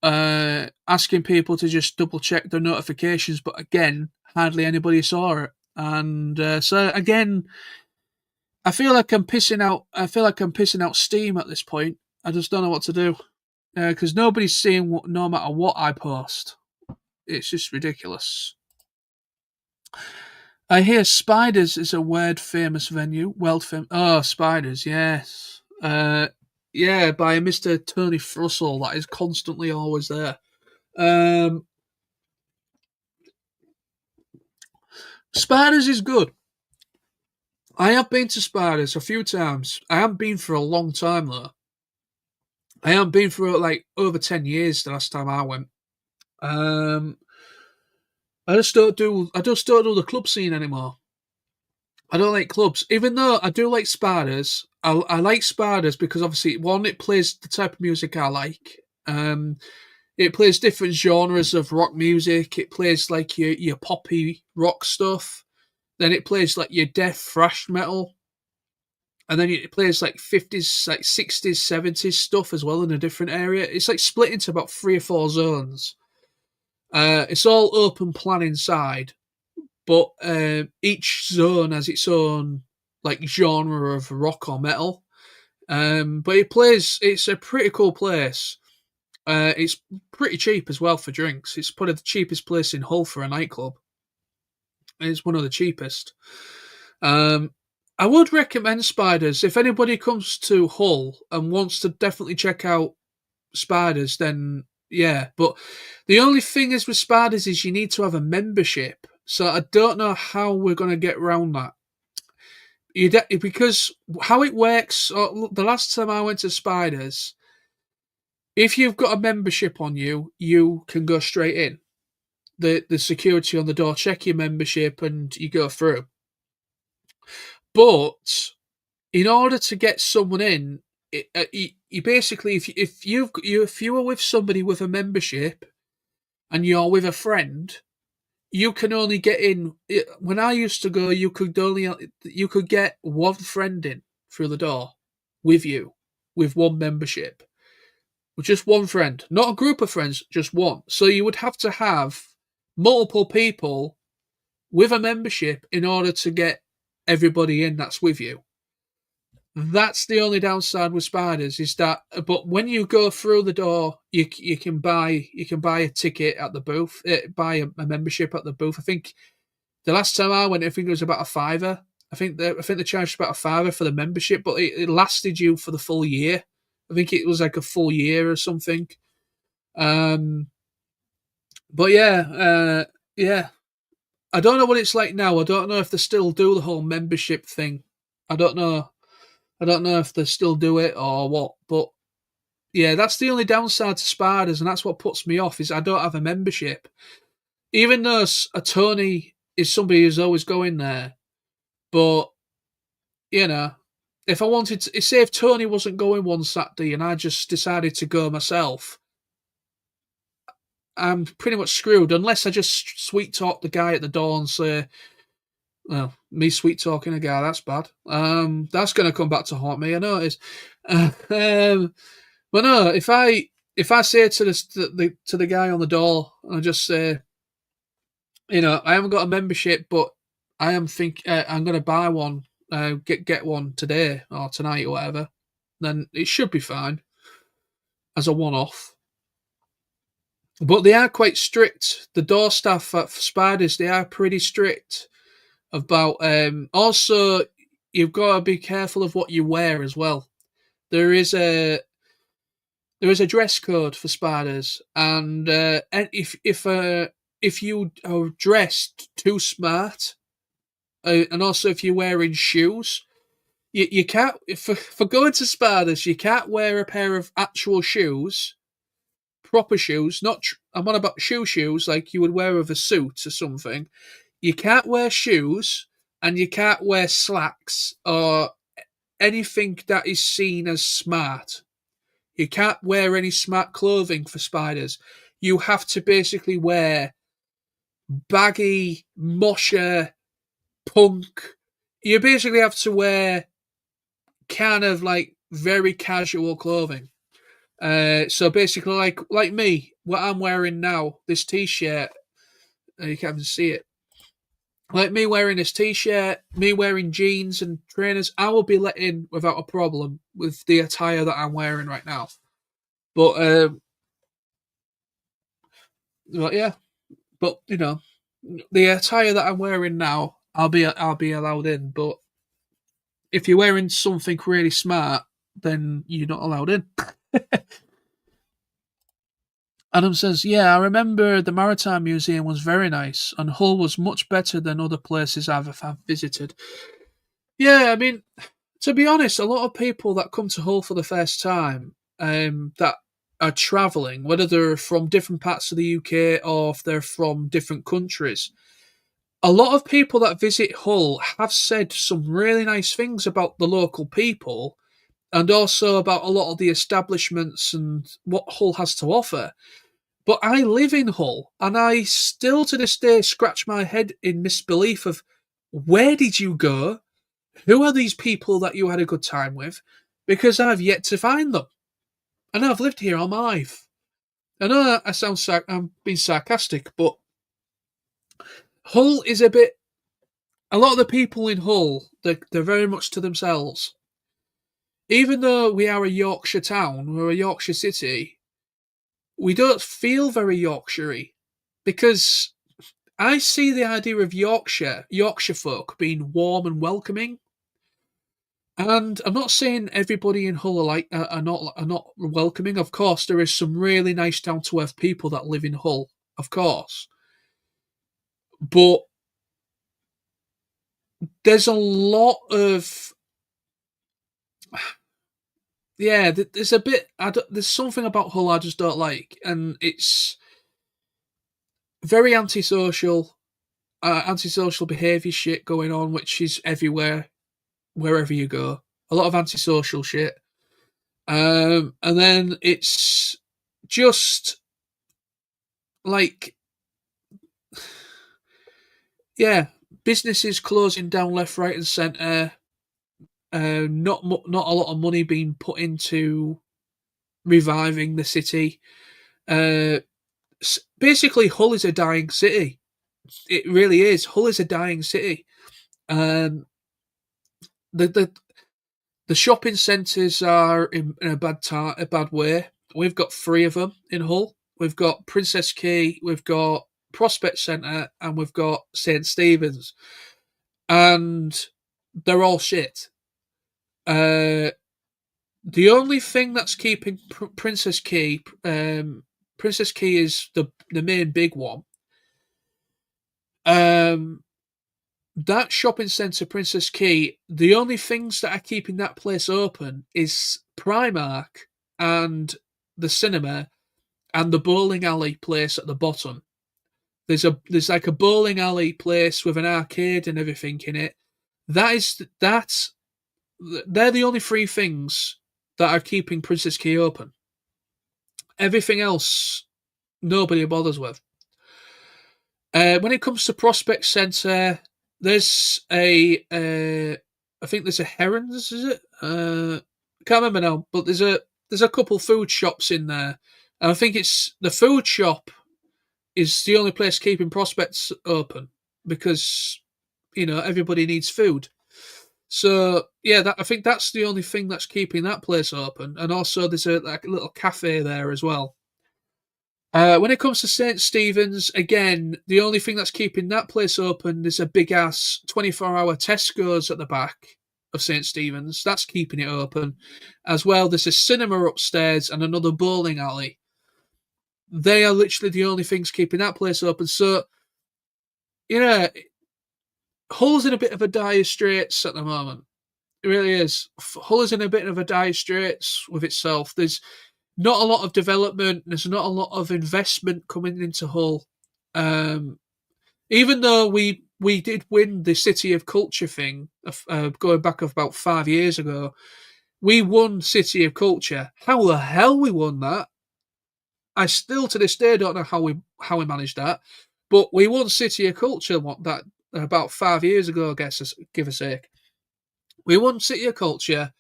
asking people to just double check their notifications, but again, hardly anybody saw it. And so again, I feel like I'm pissing out steam at this point. I just don't know what to do because nobody's seeing no matter what I post. It's just ridiculous. I hear Spiders is a world famous venue. Oh, Spiders, yes. Yeah, by Mr. Tony Frussell, that is constantly always there. Spiders is good. I have been to Spiders a few times. I haven't been for a long time though. I haven't been for like over 10 years the last time I went. I just don't do the club scene anymore. I don't like clubs, even though I do like Spiders. I like Spiders because obviously one, it plays the type of music I like. It plays different genres of rock music. It plays like your poppy rock stuff. Then it plays like your death thrash metal. And then it plays like 50s, like 60s, 70s stuff as well in a different area. It's like split into about 3 or 4 zones. It's all open plan inside, but each zone has its own like genre of rock or metal. But it's a pretty cool place. It's pretty cheap as well for drinks. It's probably the cheapest place in Hull for a nightclub. It's one of the cheapest. Um, I would recommend Spiders. If anybody comes to Hull and wants to definitely check out Spiders, then yeah. But the only thing is with Spiders is you need to have a membership. So I don't know how we're going to get around that. Because how it works, the last time I went to Spiders, if you've got a membership on you, you can go straight in. The security on the door check your membership and you go through. But in order to get someone in, you basically if you are with somebody with a membership and you're with a friend, you can only get in. When I used to go, you could get one friend in through the door with you with one membership, with just one friend, not a group of friends, just one. So you would have to have multiple people with a membership in order to get everybody in that's with you. That's the only downside with Spiders is that. But when you go through the door, you can buy a ticket at the booth, buy a membership at the booth. I think the last time I went, I think it was about a fiver. I think they charged about a fiver for the membership, but it lasted you for the full year. I think it was like a full year or something. But yeah. I don't know what it's like now. I don't know if they still do the whole membership thing. I don't know. I don't know if they still do it or what. But yeah, that's the only downside to Spiders, and that's what puts me off is I don't have a membership. Even though a Tony is somebody who's always going there, but you know, if I wanted to, say if Tony wasn't going one Saturday and I just decided to go myself, I'm pretty much screwed unless I just sweet talk the guy at the door and say, well, me sweet talking a guy, that's bad. That's going to come back to haunt me. I know it is. But no, if I say to the guy on the door, I just say, I haven't got a membership, but I am I'm going to buy one, get one today or tonight or whatever. Then it should be fine as a one-off. But they are quite strict. The door staff at Spiders, they are pretty strict about. Also, you've got to be careful of what you wear as well. There is a dress code for Spiders, and if you are dressed too smart, and also if you're wearing shoes, you can't. For going to Spiders, you can't wear a pair of actual shoes. Proper shoes, I'm on about shoes like you would wear with a suit or something. You can't wear shoes and you can't wear slacks or anything that is seen as smart. You can't wear any smart clothing for Spiders. You have to basically wear baggy, mosher, punk. You basically have to wear kind of like very casual clothing. So basically, like me, what I'm wearing now, this T-shirt, you can't even see it. Like me wearing this T-shirt, me wearing jeans and trainers, I will be let in without a problem with the attire that I'm wearing right now. But yeah, but the attire that I'm wearing now, I'll be allowed in. But if you're wearing something really smart, then you're not allowed in. Adam says, yeah, I remember the Maritime Museum was very nice, and Hull was much better than other places I've visited. Yeah, I mean, to be honest, a lot of people that come to Hull for the first time, that are travelling, whether they're from different parts of the UK or if they're from different countries, a lot of people that visit Hull have said some really nice things about the local people and also about a lot of the establishments and what Hull has to offer. But I live in Hull, and I still to this day scratch my head in misbelief of where did you go? Who are these people that you had a good time with? Because I've yet to find them. And I've lived here all my life. I know I'm being sarcastic, but Hull is a lot of the people in Hull, they're very much to themselves. Even though we are a Yorkshire town, we're a Yorkshire city, we don't feel very Yorkshire-y because I see the idea of Yorkshire folk being warm and welcoming. And I'm not saying everybody in Hull are not welcoming. Of course, there is some really nice down to earth people that live in Hull, of course. But there's a lot of there's a bit. There's something about Hull I just don't like, and it's very antisocial, antisocial behaviour shit going on, which is everywhere, wherever you go. A lot of antisocial shit, and then it's just like, yeah, businesses closing down left, right, and centre. Not a lot of money being put into reviving the city. Basically, Hull is a dying city. It really is. Hull is a dying city. The the shopping centres are in a bad way. We've got three of them in Hull. We've got Princess Quay, we've got Prospect Centre, and we've got St Stephen's, and they're all shit. The only thing that's keeping Princess Quay, Princess Quay is the main big one. That shopping centre, Princess Quay, the only things that are keeping that place open is Primark and the cinema and the bowling alley place at the bottom. There's like a bowling alley place with an arcade and everything in it. They're the only three things that are keeping Princess Quay open. Everything else, nobody bothers with. When it comes to Prospect Centre, there's I think there's a Herons, is it? Can't remember now, but there's a couple food shops in there. And I think it's the food shop is the only place keeping Prospects open because, everybody needs food. So yeah, I think that's the only thing that's keeping that place open. And also there's a little cafe there as well. When it comes to St Stephen's, again, the only thing that's keeping that place open is a big ass 24-hour Tesco's at the back of St Stephen's. That's keeping it open. As well, there's a cinema upstairs and another bowling alley. They are literally the only things keeping that place open. So, Hull's in a bit of a dire straits at the moment. It really is. Hull is in a bit of a dire straits with itself. There's not a lot of development. There's not a lot of investment coming into Hull. Even though we did win the City of Culture thing going back about 5 years ago, we won City of Culture. How the hell we won that? I still to this day don't know how we managed that, but we won City of Culture that about 5 years ago. I guess, give or take, we won City of Culture,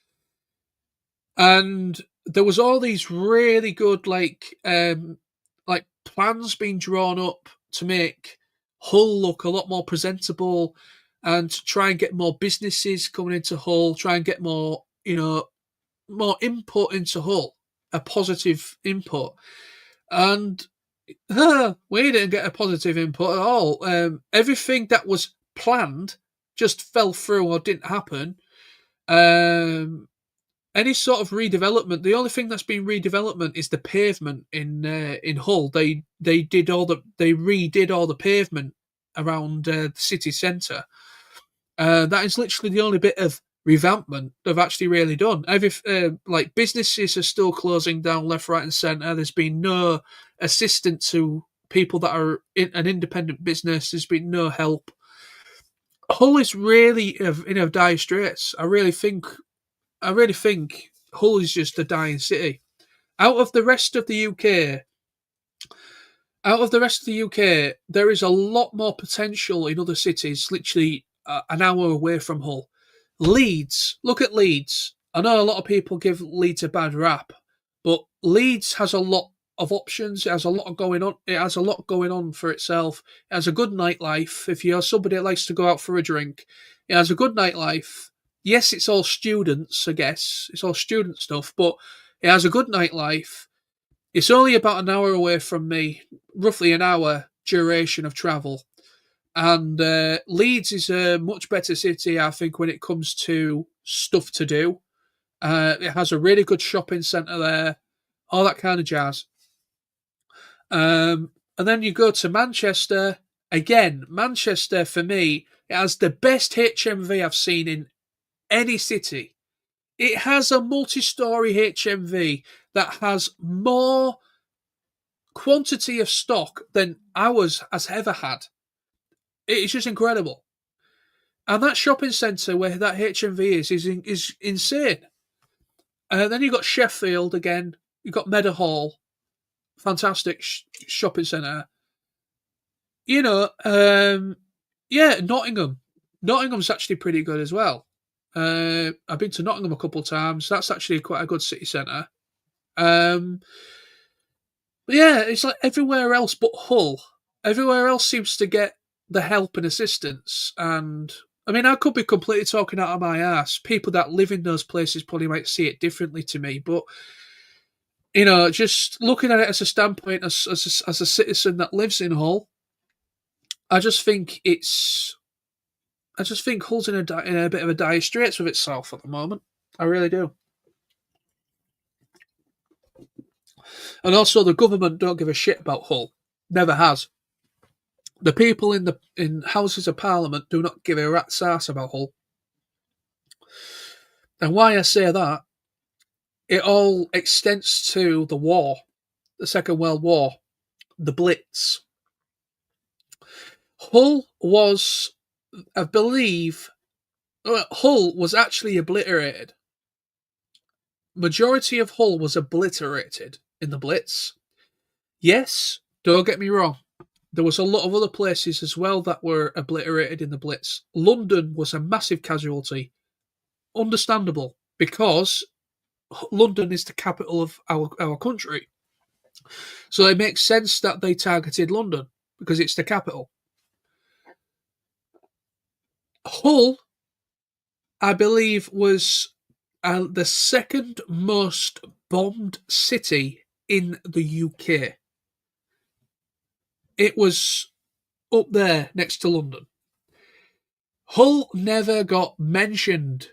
and there was all these really good like plans being drawn up to make Hull look a lot more presentable, and to try and get more businesses coming into Hull, try and get more more input into Hull, a positive input. And we didn't get a positive input at all. Everything that was planned just fell through or didn't happen. Any sort of redevelopment, the only thing that's been redevelopment is the pavement in Hull. They redid all the pavement around the city centre. That is literally the only bit of revampment they've actually really done. Like businesses are still closing down left, right, and centre. There's been no assistance to people that are in an independent business. There's been no help. Hull is really in a dire straits. I really think Hull is just a dying city. Out of the rest of the UK, Out of the rest of the UK, there is a lot more potential in other cities, literally an hour away from Hull. Leeds, look at Leeds. I know a lot of people give Leeds a bad rap, but Leeds has a lot of options. It has a lot of going on. It has a lot going on for itself. It has a good nightlife. If you're somebody that likes to go out for a drink, it has a good nightlife. Yes, it's all students, I guess. It's all student stuff, but it has a good nightlife. It's only about an hour away from me, roughly an hour duration of travel. And Leeds is a much better city, I think, when it comes to stuff to do. It has a really good shopping centre there, all that kind of jazz. And then you go to Manchester. Again, Manchester, for me, it has the best HMV I've seen in any city. It has a multi-story HMV that has more quantity of stock than ours has ever had. It's just incredible. And that shopping centre where that HMV is insane. And then you've got Sheffield again. You've got Meadowhall. Fantastic shopping centre. You know, yeah, Nottingham. Nottingham's actually pretty good as well. I've been to Nottingham a couple of times. That's actually quite a good city centre. Yeah, it's like everywhere else but Hull. Everywhere else seems to get the help and assistance. And I mean, I could be completely talking out of my ass. People that live in those places probably might see it differently to me, but you know, just looking at it as a standpoint as a citizen that lives in Hull, I just think Hull's in a bit of a dire straits with itself at the moment. I really do. And also, the government don't give a shit about Hull. Never has. The people in Houses of Parliament do not give a rat's ass about Hull. And why I say that, it all extends to the war, the Second World War, the Blitz. Hull was, I believe, Hull was actually obliterated. Majority of Hull was obliterated in the Blitz. Yes, don't get me wrong. There was a lot of other places as well that were obliterated in the Blitz. London was a massive casualty. Understandable, because London is the capital of our country. So it makes sense that they targeted London, because it's the capital. Hull, I believe, was the second most bombed city in the UK. It was up there next to London. Hull never got mentioned.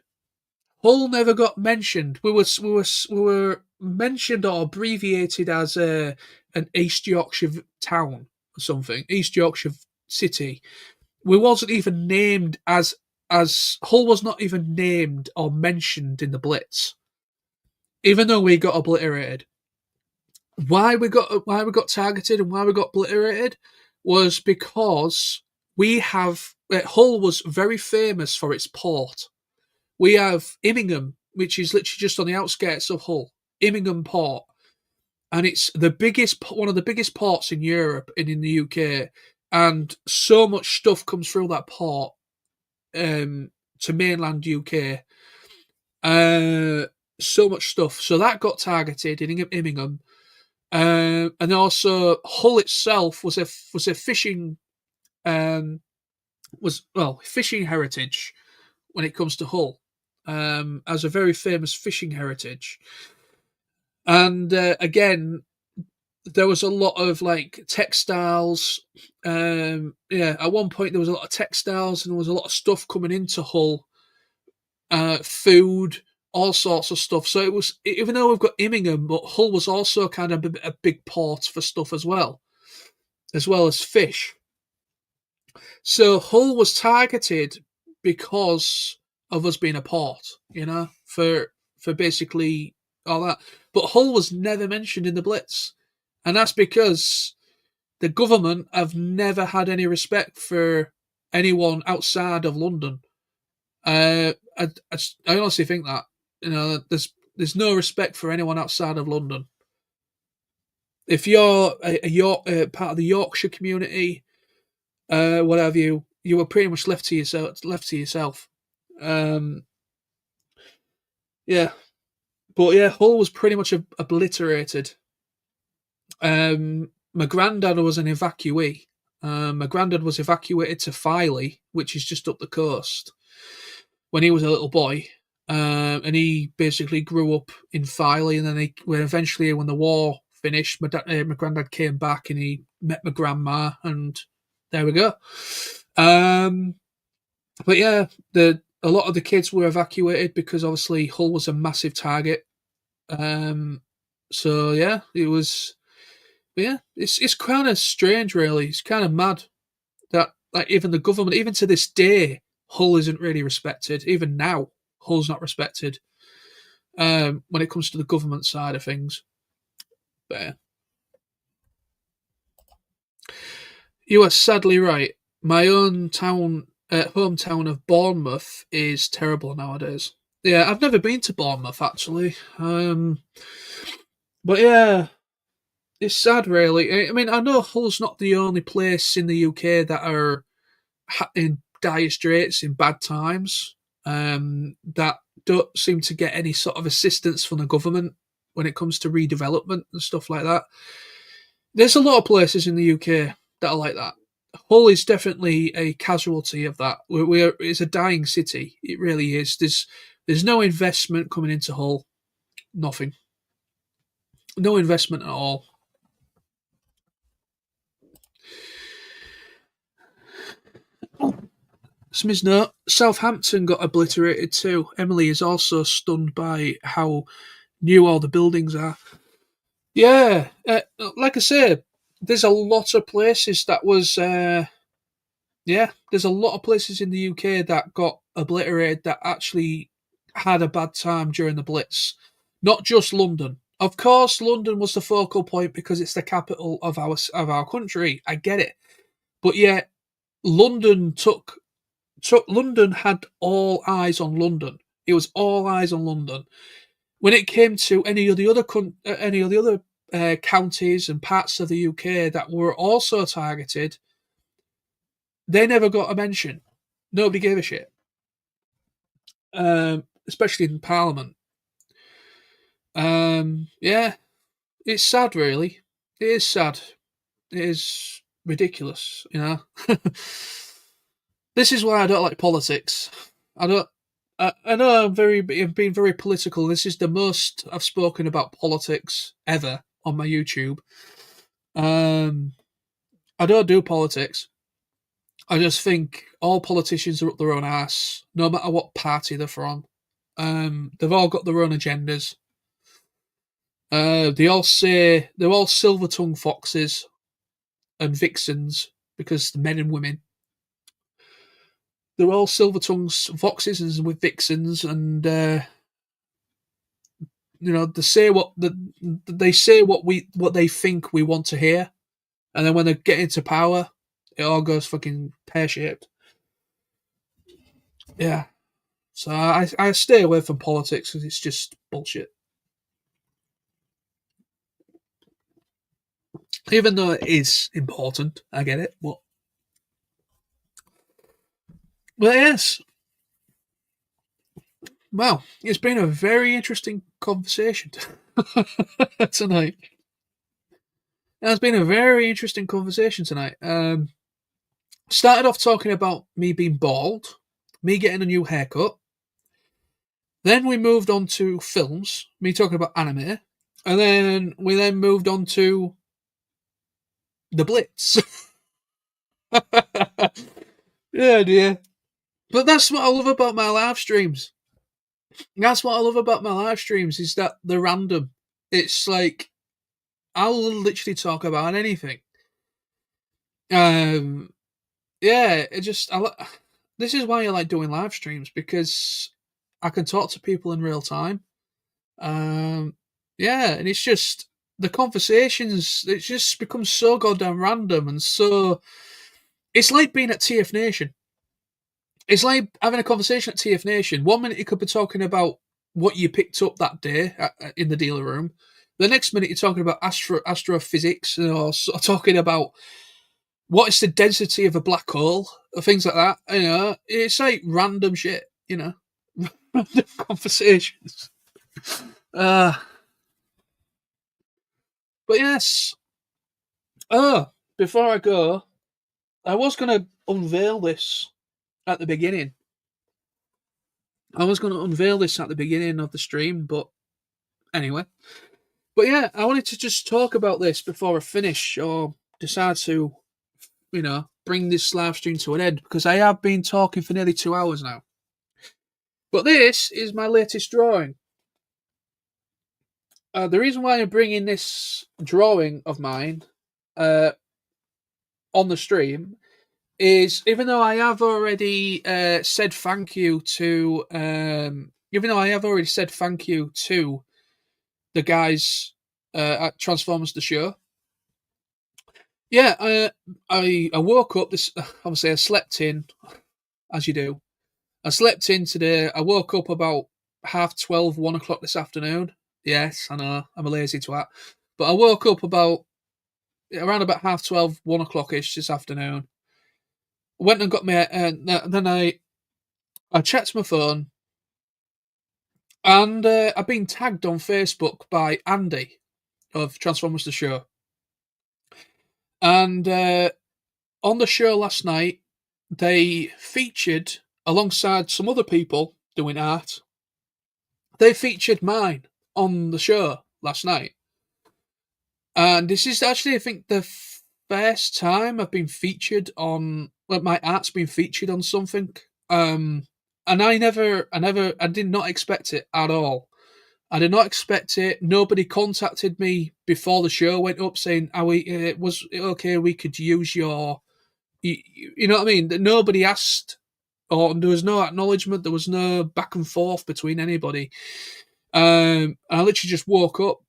Hull never got mentioned. We were mentioned or abbreviated as an East Yorkshire town or something, East Yorkshire city. We wasn't even named as Hull was not even named or mentioned in the Blitz, even though we got obliterated. Why we got targeted and why we got obliterated was because we have Hull was very famous for its port. We have Immingham, which is literally just on the outskirts of Hull, Immingham Port, and it's one of the biggest ports in Europe and in the UK. And so much stuff comes through that port to mainland UK. So much stuff. So that got targeted in Immingham. And also Hull itself was a fishing fishing heritage when it comes to Hull, as a very famous fishing heritage. And again, there was a lot of like textiles. At one point there was a lot of textiles and there was a lot of stuff coming into Hull, food, all sorts of stuff. So it was, even though we've got Immingham, but Hull was also kind of a big port for stuff as well as fish. So Hull was targeted because of us being a port, you know, for basically all that. But Hull was never mentioned in the Blitz, and that's because the government have never had any respect for anyone outside of London. I honestly think that, you know, there's no respect for anyone outside of London. If you're a York part of the Yorkshire community, what have you, you were pretty much left to yourself. Left to yourself. Um, yeah, but yeah, Hull was pretty much obliterated. My granddad was an evacuee. My granddad was evacuated to Filey, which is just up the coast, when he was a little boy. And he basically grew up in Filey, and then when the war finished, my granddad came back and he met my grandma, and there we go. But yeah, a lot of the kids were evacuated because obviously Hull was a massive target. Um, so yeah, it was. But yeah, it's kind of strange, really. It's kind of mad that like even the government, even to this day, Hull isn't really respected. Even now, Hull's not respected when it comes to the government side of things. But yeah. You are sadly right. My own hometown of Bournemouth is terrible nowadays. Yeah, I've never been to Bournemouth actually. But yeah, it's sad, really. I mean, I know Hull's not the only place in the UK that are in dire straits in bad times. That don't seem to get any sort of assistance from the government when it comes to redevelopment and stuff like that. There's a lot of places in the UK that are like that. Hull is definitely a casualty of that. It's a dying city. It really is. There's no investment coming into Hull. Nothing. No investment at all. Smith's note: Southampton got obliterated too. Emily is also stunned by how new all the buildings are. Yeah, like I say, there's a lot of places that was. Yeah, there's a lot of places in the UK that got obliterated that actually had a bad time during the Blitz. Not just London. Of course, London was the focal point because it's the capital of our country. I get it, but yeah, London London had all eyes on London. It was all eyes on London. When it came to any of the other counties and parts of the UK that were also targeted, they never got a mention. Nobody gave a shit, especially in Parliament. Yeah, it's sad, really. It is sad. It is ridiculous, you know. This is why I don't like politics. I don't. I know I've been very political. This is the most I've spoken about politics ever on my YouTube. Um, I don't do politics. I just think all politicians are up their own ass, no matter what party they're from. They've all got their own agendas. They all say they're all silver tongued foxes and vixens because the men and women. They're all silver tongued foxes and with vixens, and they say what they think we want to hear, and then when they get into power, it all goes fucking pear shaped. Yeah, so I stay away from politics because it's just bullshit. Even though it is important, I get it, but yes. Well, it's been a very interesting conversation tonight. It's been a very interesting conversation tonight. Started off talking about me being bald, me getting a new haircut. Then we moved on to films, me talking about anime, and then we moved on to the Blitz. Yeah, dear. But that's what I love about my live streams. That's what I love about my live streams is that they're random. It's like I'll literally talk about anything. Um, yeah, this is why I like doing live streams because I can talk to people in real time. Um, yeah, and it's just the conversations. It just becomes so goddamn random and so. It's like being at TF Nation. It's like having a conversation at TF Nation. 1 minute you could be talking about what you picked up that day in the dealer room. The next minute you're talking about astrophysics, or talking about what is the density of a black hole or things like that. It's like random shit. Random conversations. Uh, but yes. Before I go, I was going to unveil this at the beginning. I was going to unveil this at the beginning of the stream, but anyway. But yeah, I wanted to just talk about this before I finish or decide to, bring this live stream to an end, because I have been talking for nearly 2 hours now. But this is my latest drawing. The reason why I'm bringing this drawing of mine on the stream is, even though I have already said thank you to, the guys at Transformers the Show. Yeah, I woke up this. Obviously, I slept in, as you do. I slept in today. I woke up about 12:30, 1 o'clock this afternoon. Yes, I know, I'm a lazy twat. But I woke up around about 12:30, 1 o'clock-ish this afternoon. Went and got me, then I checked my phone, and I've been tagged on Facebook by Andy of Transformers the Show. And on the show last night, they featured, alongside some other people doing art, they featured mine on the show last night. And this is actually, I think, the first time I've been featured on, my art's been featured on something. And I did not expect it at all. I did not expect it. Nobody contacted me before the show went up saying, was it okay we could use your, you know what I mean? Nobody asked, or there was no acknowledgement. There was no back and forth between anybody. I literally just woke up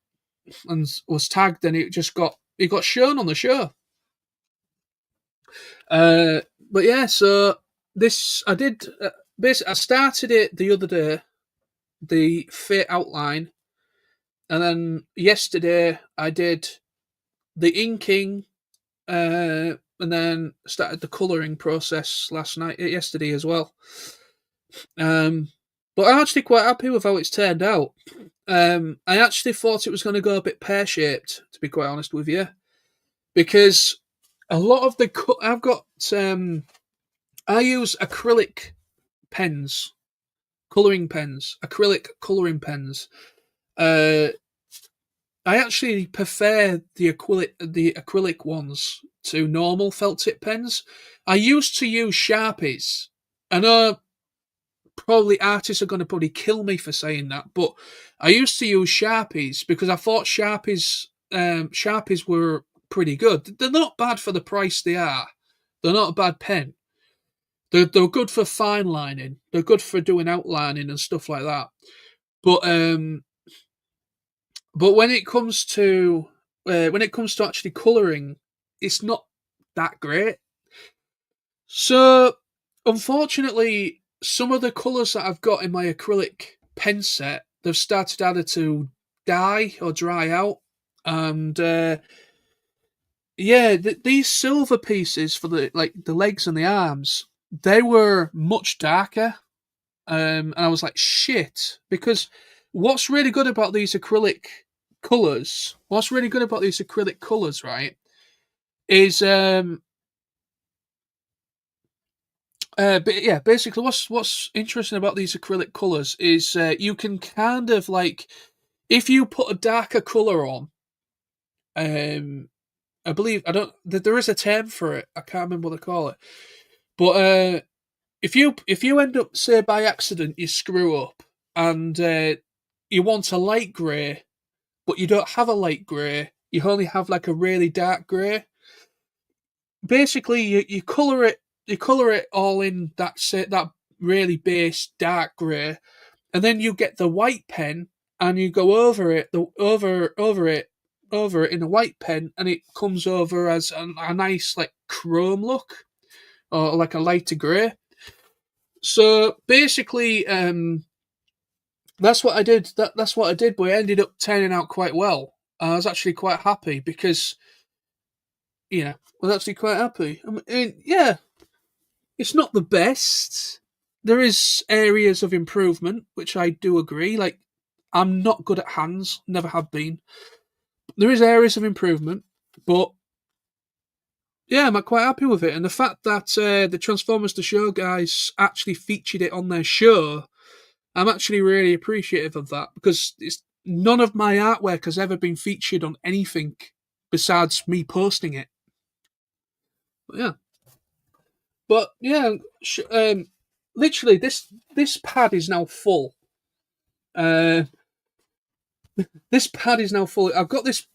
and was tagged, and it got shown on the show. But yeah, so this I did. Basically, I started it the other day, the Fate outline, and then yesterday I did the inking, and then started the colouring process yesterday as well. But I'm actually quite happy with how it's turned out. I actually thought it was going to go a bit pear-shaped, to be quite honest with you, because a lot of I use acrylic pens, acrylic colouring pens. I actually prefer the acrylic ones to normal felt tip pens. I used to use Sharpies. I know probably artists are going to probably kill me for saying that, but I used to use Sharpies because I thought Sharpies were pretty good. They're not bad for the price they are. They're not a bad pen. They're good for fine lining. They're good for doing outlining and stuff like that. But when it comes to actually colouring, it's not that great. So unfortunately, some of the colours that I've got in my acrylic pen set, they've started either to die or dry out. And these silver pieces for the legs and the arms, they were much darker. And I was like, shit. Because what's really good about these acrylic colours, right, is basically what's interesting about these acrylic colours is you can kind of if you put a darker colour on, I believe there is a term for it. I can't remember what they call it, but if you end up, say by accident you screw up and you want a light grey, but you don't have a light grey, you only have a really dark grey. Basically, you colour it all in that really base dark grey, and then you get the white pen and you go over it in a white pen, and it comes over as a nice chrome look, or a lighter grey. So basically, that's what I did. That's what I did, but it ended up turning out quite well. I was actually quite happy because, yeah, I was actually quite happy. I mean, yeah, it's not the best. There is areas of improvement, which I do agree. Like, I'm not good at hands, never have been. There is areas of improvement, but yeah, I'm quite happy with it. And the fact that the Transformers the Show guys actually featured it on their show, I'm actually really appreciative of that because it's none of my artwork has ever been featured on anything besides me posting it. But yeah, but literally this pad is now full. Uh, this pad is now full. I've got this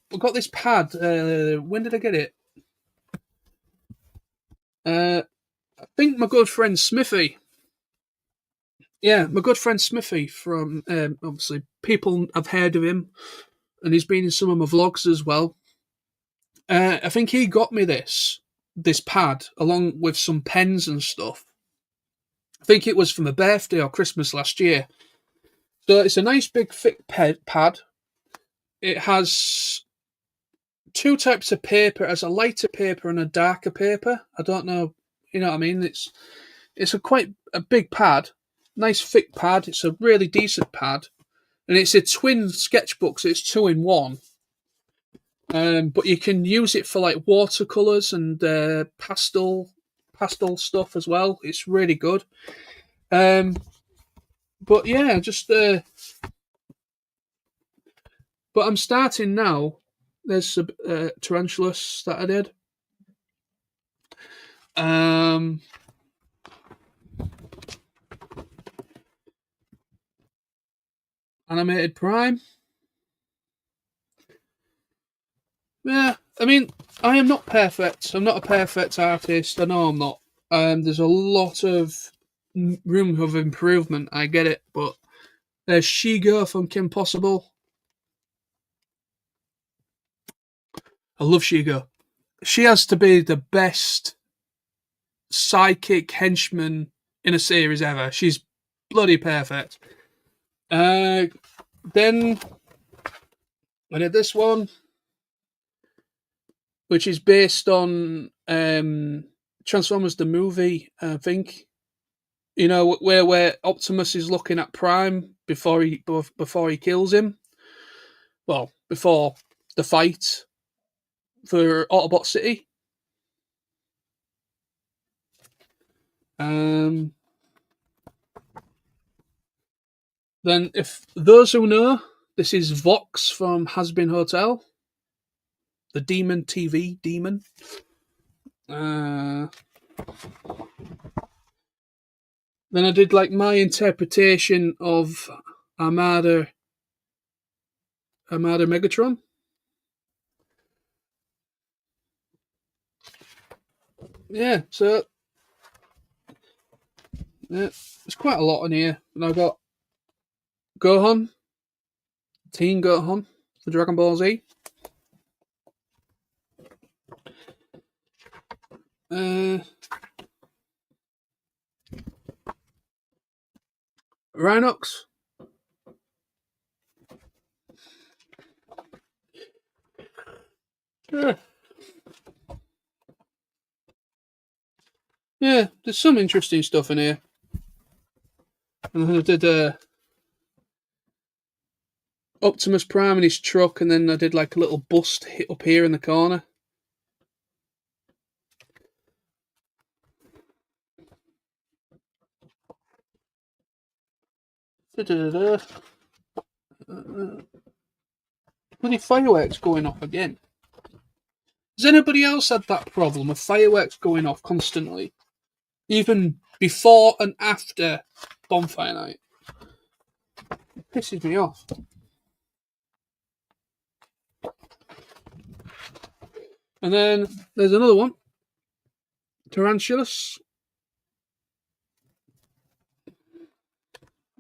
pad. When did I get it? I think my good friend Smithy. Yeah, my good friend Smithy from obviously people have heard of him, and he's been in some of my vlogs as well. I think he got me this pad along with some pens and stuff. I think it was for my birthday or Christmas last year. So it's a nice big thick pad. It has two types of paper. It has a lighter paper and a darker paper. I don't know, you know what I mean? It's a quite a big pad, nice thick pad. It's a really decent pad, and it's a twin sketchbook, so it's two in one. But you can use it for like watercolors and pastel stuff as well. It's really good. Um, but yeah, just but I'm starting now. There's a tarantulas that I did. Um, Animated Prime. Yeah, I mean, I am not perfect. I'm not a perfect artist. I know I'm not. There's a lot of room of improvement. I get it, but there's Shigo from Kim Possible. I love Shigo. She has to be the best sidekick henchman in a series ever. She's bloody perfect. Then I did this one, which is based on Transformers the movie. I think you know where Optimus is looking at Prime before he kills him. Well, before the fight for Autobot City. Um, then, if those who know, this is Vox from Has Been Hotel, the Demon TV demon. Then I did like my interpretation of Armada Megatron. Yeah, so yeah, there's quite a lot in here. And I got Gohan, Teen Gohan for Dragon Ball Z. Uh, Rhinox. Yeah. Yeah, there's some interesting stuff in here. And then I did Optimus Prime in his truck, and then I did like a little bust hit up here in the corner. Da-da-da-da. Bloody fireworks going off again. Has anybody else had that problem of fireworks going off constantly? Even before and after bonfire night? It pisses me off. And then there's another one. Tarantulas.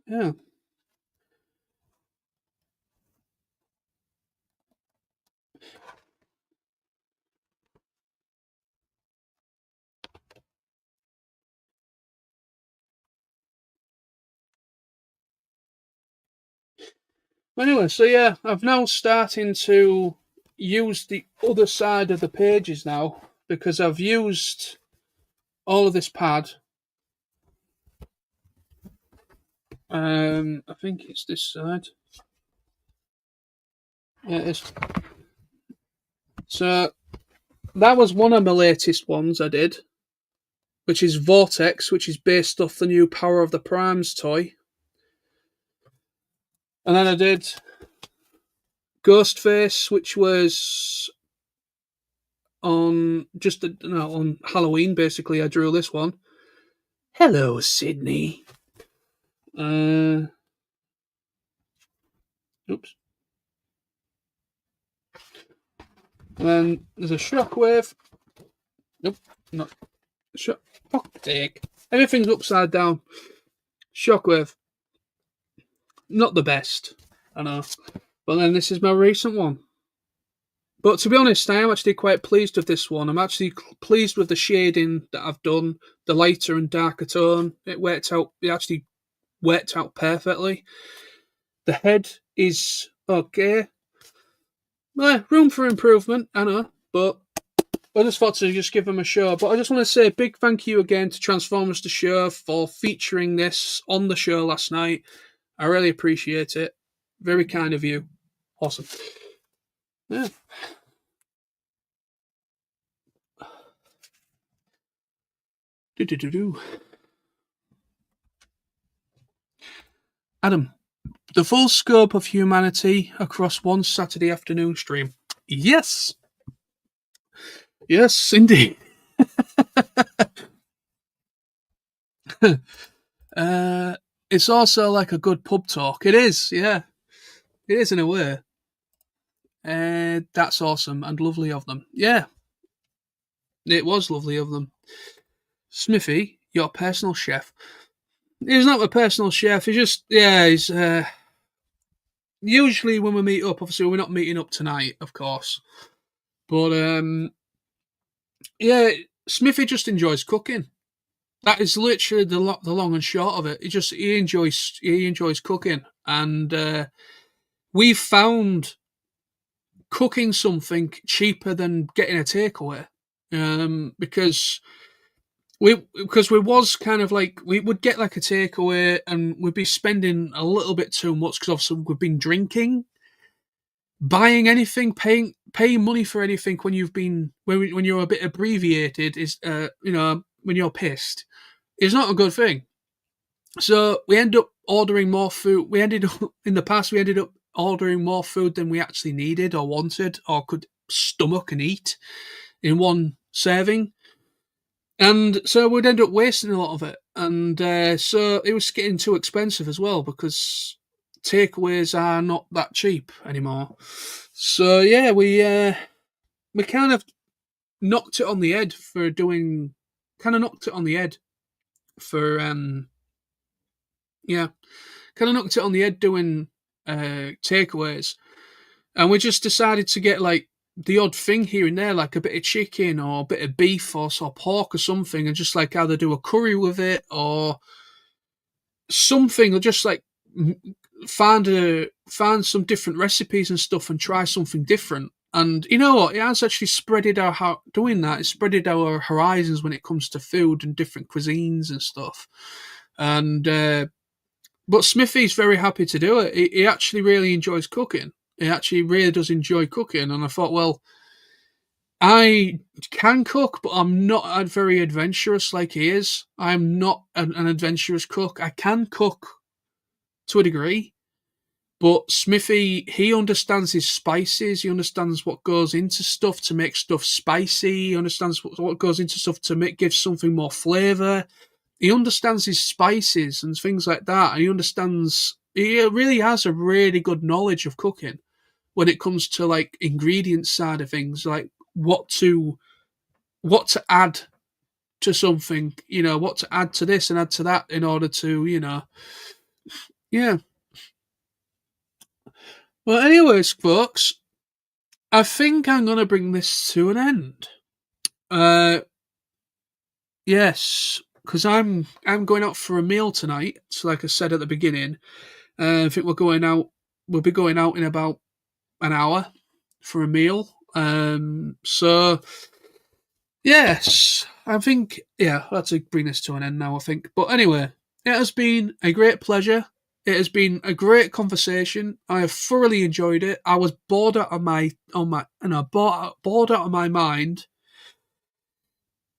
Yeah. Anyway, so yeah, I've now starting to use the other side of the pages now because I've used all of this pad. I think it's this side. Yeah, it is. So that was one of my latest ones I did, which is Vortex, which is based off the new Power of the Primes toy. And then I did Ghostface, which was on on Halloween. Basically, I drew this one. Hello, Sydney. Oops. And then there's a Shockwave. Nope, not shock. Fuck take. Everything's upside down. Shockwave. Not the best, I know. But then this is my recent one. But to be honest, I am actually quite pleased with this one. I'm actually pleased with the shading that I've done, the lighter and darker tone. It actually worked out perfectly. The head is okay. Room for improvement, I know, but I just thought to just give them a show. But I just want to say a big thank you again to Transformers The Show for featuring this on the show last night. I really appreciate it. Very kind of you. Awesome. Yeah. Adam, the full scope of humanity across one Saturday afternoon stream. Yes. Yes, indeed. It's also like a good pub talk. It is, yeah. It is in a way. That's awesome and lovely of them. Yeah. It was lovely of them. Smithy, your personal chef. He's not a personal chef. He's usually when we meet up, obviously we're not meeting up tonight, of course. But yeah, Smithy just enjoys cooking. That is literally the long and short of it. He enjoys cooking, and we've found cooking something cheaper than getting a takeaway. Because we was kind of like we would get like a takeaway and we'd be spending a little bit too much because obviously we've been drinking, buying anything, paying money for anything when you're a bit abbreviated is when you're pissed is not a good thing. So we end up ordering more food. We ended up ordering more food than we actually needed or wanted or could stomach and eat in one serving. And so we'd end up wasting a lot of it. And so it was getting too expensive as well because takeaways are not that cheap anymore. So yeah, we kind of knocked it on the head for doing. Kind of knocked it on the head for yeah, kind of knocked it on the head doing takeaways, and we just decided to get like the odd thing here and there, like a bit of chicken or a bit of beef or pork or something, and just like either do a curry with it or something, or just like find some different recipes and stuff and try something different. And you know what? It has actually doing that. It's spreaded our horizons when it comes to food and different cuisines and stuff. And but Smithy's very happy to do it. He actually really enjoys cooking. He actually really does enjoy cooking. And I thought, well, I can cook, but I'm not very adventurous like he is. I'm not an adventurous cook. I can cook to a degree, but Smithy, he understands his spices. He understands what goes into stuff to make stuff spicy. He understands what goes into stuff to give something more flavour. He understands his spices and things like that. And he really has a really good knowledge of cooking when it comes to like ingredients side of things, like what to add to something, what to add to this and add to that in order to, yeah. Well, anyways, folks, I think I'm going to bring this to an end. Yes, because I'm going out for a meal tonight. So, like I said at the beginning, I think we're going out we'll be going out in about an hour for a meal. So yes, I think that's to bring this to an end now. I think, but anyway, it has been a great pleasure. It has been a great conversation. I have thoroughly enjoyed it. I was bored out of bored out of my mind,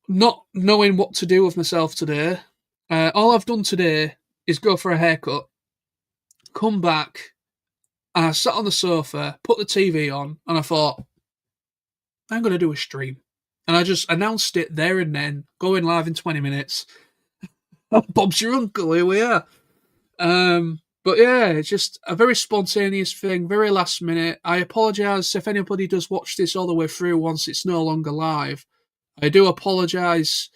not knowing what to do with myself today. All I've done today is go for a haircut, come back, and I sat on the sofa, put the TV on, and I thought, I'm going to do a stream. And I just announced it there and then, going live in 20 minutes. Bob's your uncle, here we are. But yeah, it's just a very spontaneous thing, very last minute. I apologise if anybody does watch this all the way through once it's no longer live. I do apologise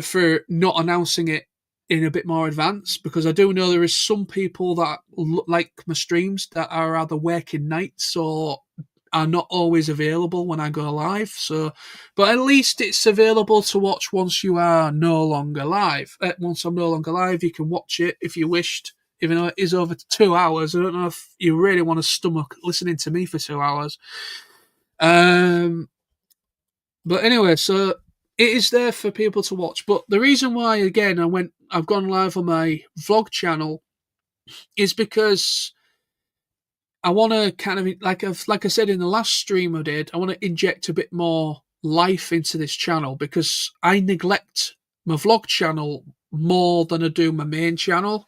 for not announcing it in a bit more advance, because I do know there is some people that like my streams that are either working nights or are not always available when I go live. So, but at least it's available to watch once you are no longer live. Once I'm no longer live, you can watch it if you wished, even though it is over 2 hours. I don't know if you really want to stomach listening to me for 2 hours. But anyway, so it is there for people to watch. But the reason why, again, I've gone live on my vlog channel is because I want to kind of, like I said in the last stream I did, I want to inject a bit more life into this channel, because I neglect my vlog channel more than I do my main channel.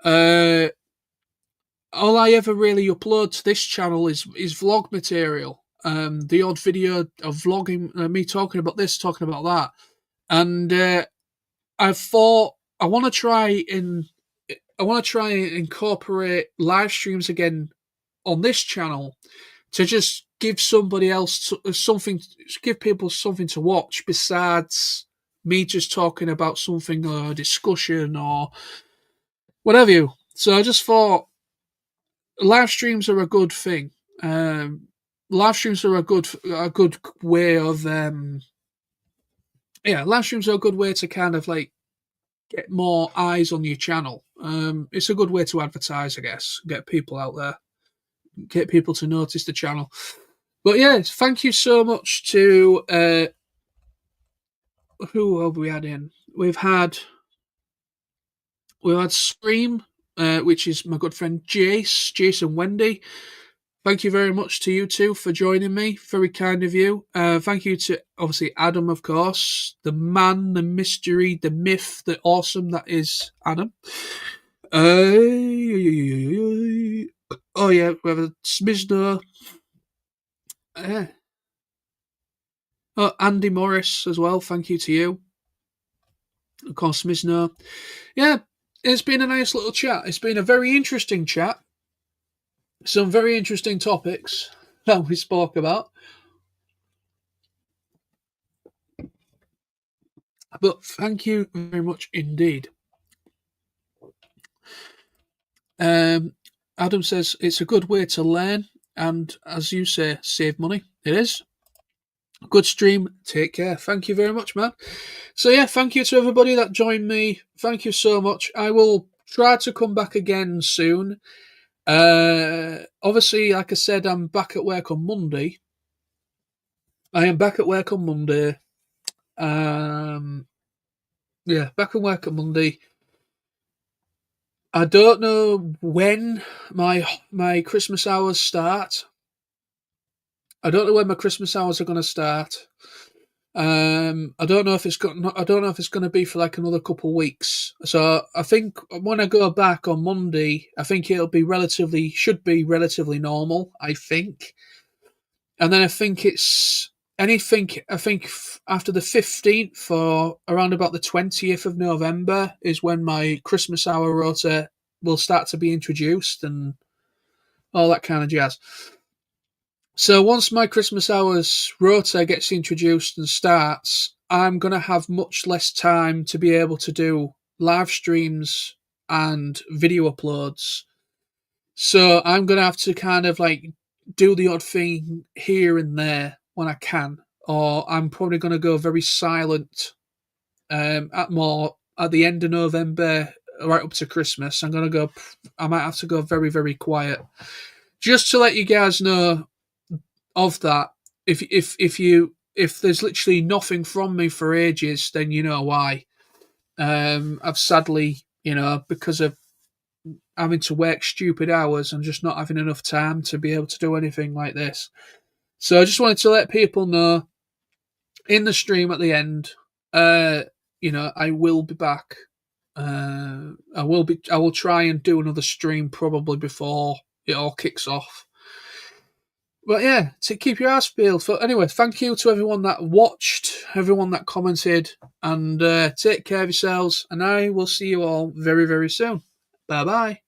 All I ever really upload to this channel is vlog material. The odd video of vlogging, me talking about this, talking about that. And I thought I want to try and incorporate live streams again on this channel, to just give somebody else something, give people something to watch besides me just talking about something or a discussion or whatever. So I just thought live streams are a good thing. Live streams are a good way of live streams are a good way to kind of like get more eyes on your channel. It's a good way to advertise, I guess, get people out there, get people to notice the channel. But yeah, thank you so much to who have we had in? We've had Scream, which is my good friend Jason Wendy. Thank you very much to you two for joining me. Very kind of you. Thank you to, obviously, Adam, of course. The man, the mystery, the myth, the awesome that is Adam. Oh, yeah, we have a Smizno. Oh, Andy Morris as well. Thank you to you. Of course, Smizno. Yeah, it's been a nice little chat. It's been a very interesting chat. Some very interesting topics that we spoke about. But thank you very much indeed. Adam says it's a good way to learn and, as you say, save money. It is. Good stream. Take care. Thank you very much, man. So yeah, thank you to everybody that joined me. Thank you so much. I will try to come back again soon. Obviously, like I said, I'm back at work on Monday. I am back at work on Monday. Yeah, back at work on Monday. I don't know when my Christmas hours start. I don't know when my Christmas hours are going to start. I don't know if it's going to be for like another couple of weeks. So I think when I go back on Monday, I think should be relatively normal. I think, and then I think after the 15th or around about the 20th of November is when my Christmas hour rota will start to be introduced and all that kind of jazz. So once my Christmas hours rota gets introduced and starts, I'm going to have much less time to be able to do live streams and video uploads. So I'm going to have to kind of like do the odd thing here and there when I can, or I'm probably going to go very silent at the end of November right up to Christmas. I might have to go very, very quiet. Just to let you guys know of that, if there's literally nothing from me for ages, then you know why. I've sadly, because of having to work stupid hours and just not having enough time to be able to do anything like this. So I just wanted to let people know in the stream at the end, I will be back. I will try and do another stream probably before it all kicks off. But yeah, to keep your ass peeled. Anyway, thank you to everyone that watched, everyone that commented, and take care of yourselves. And I will see you all very, very soon. Bye bye.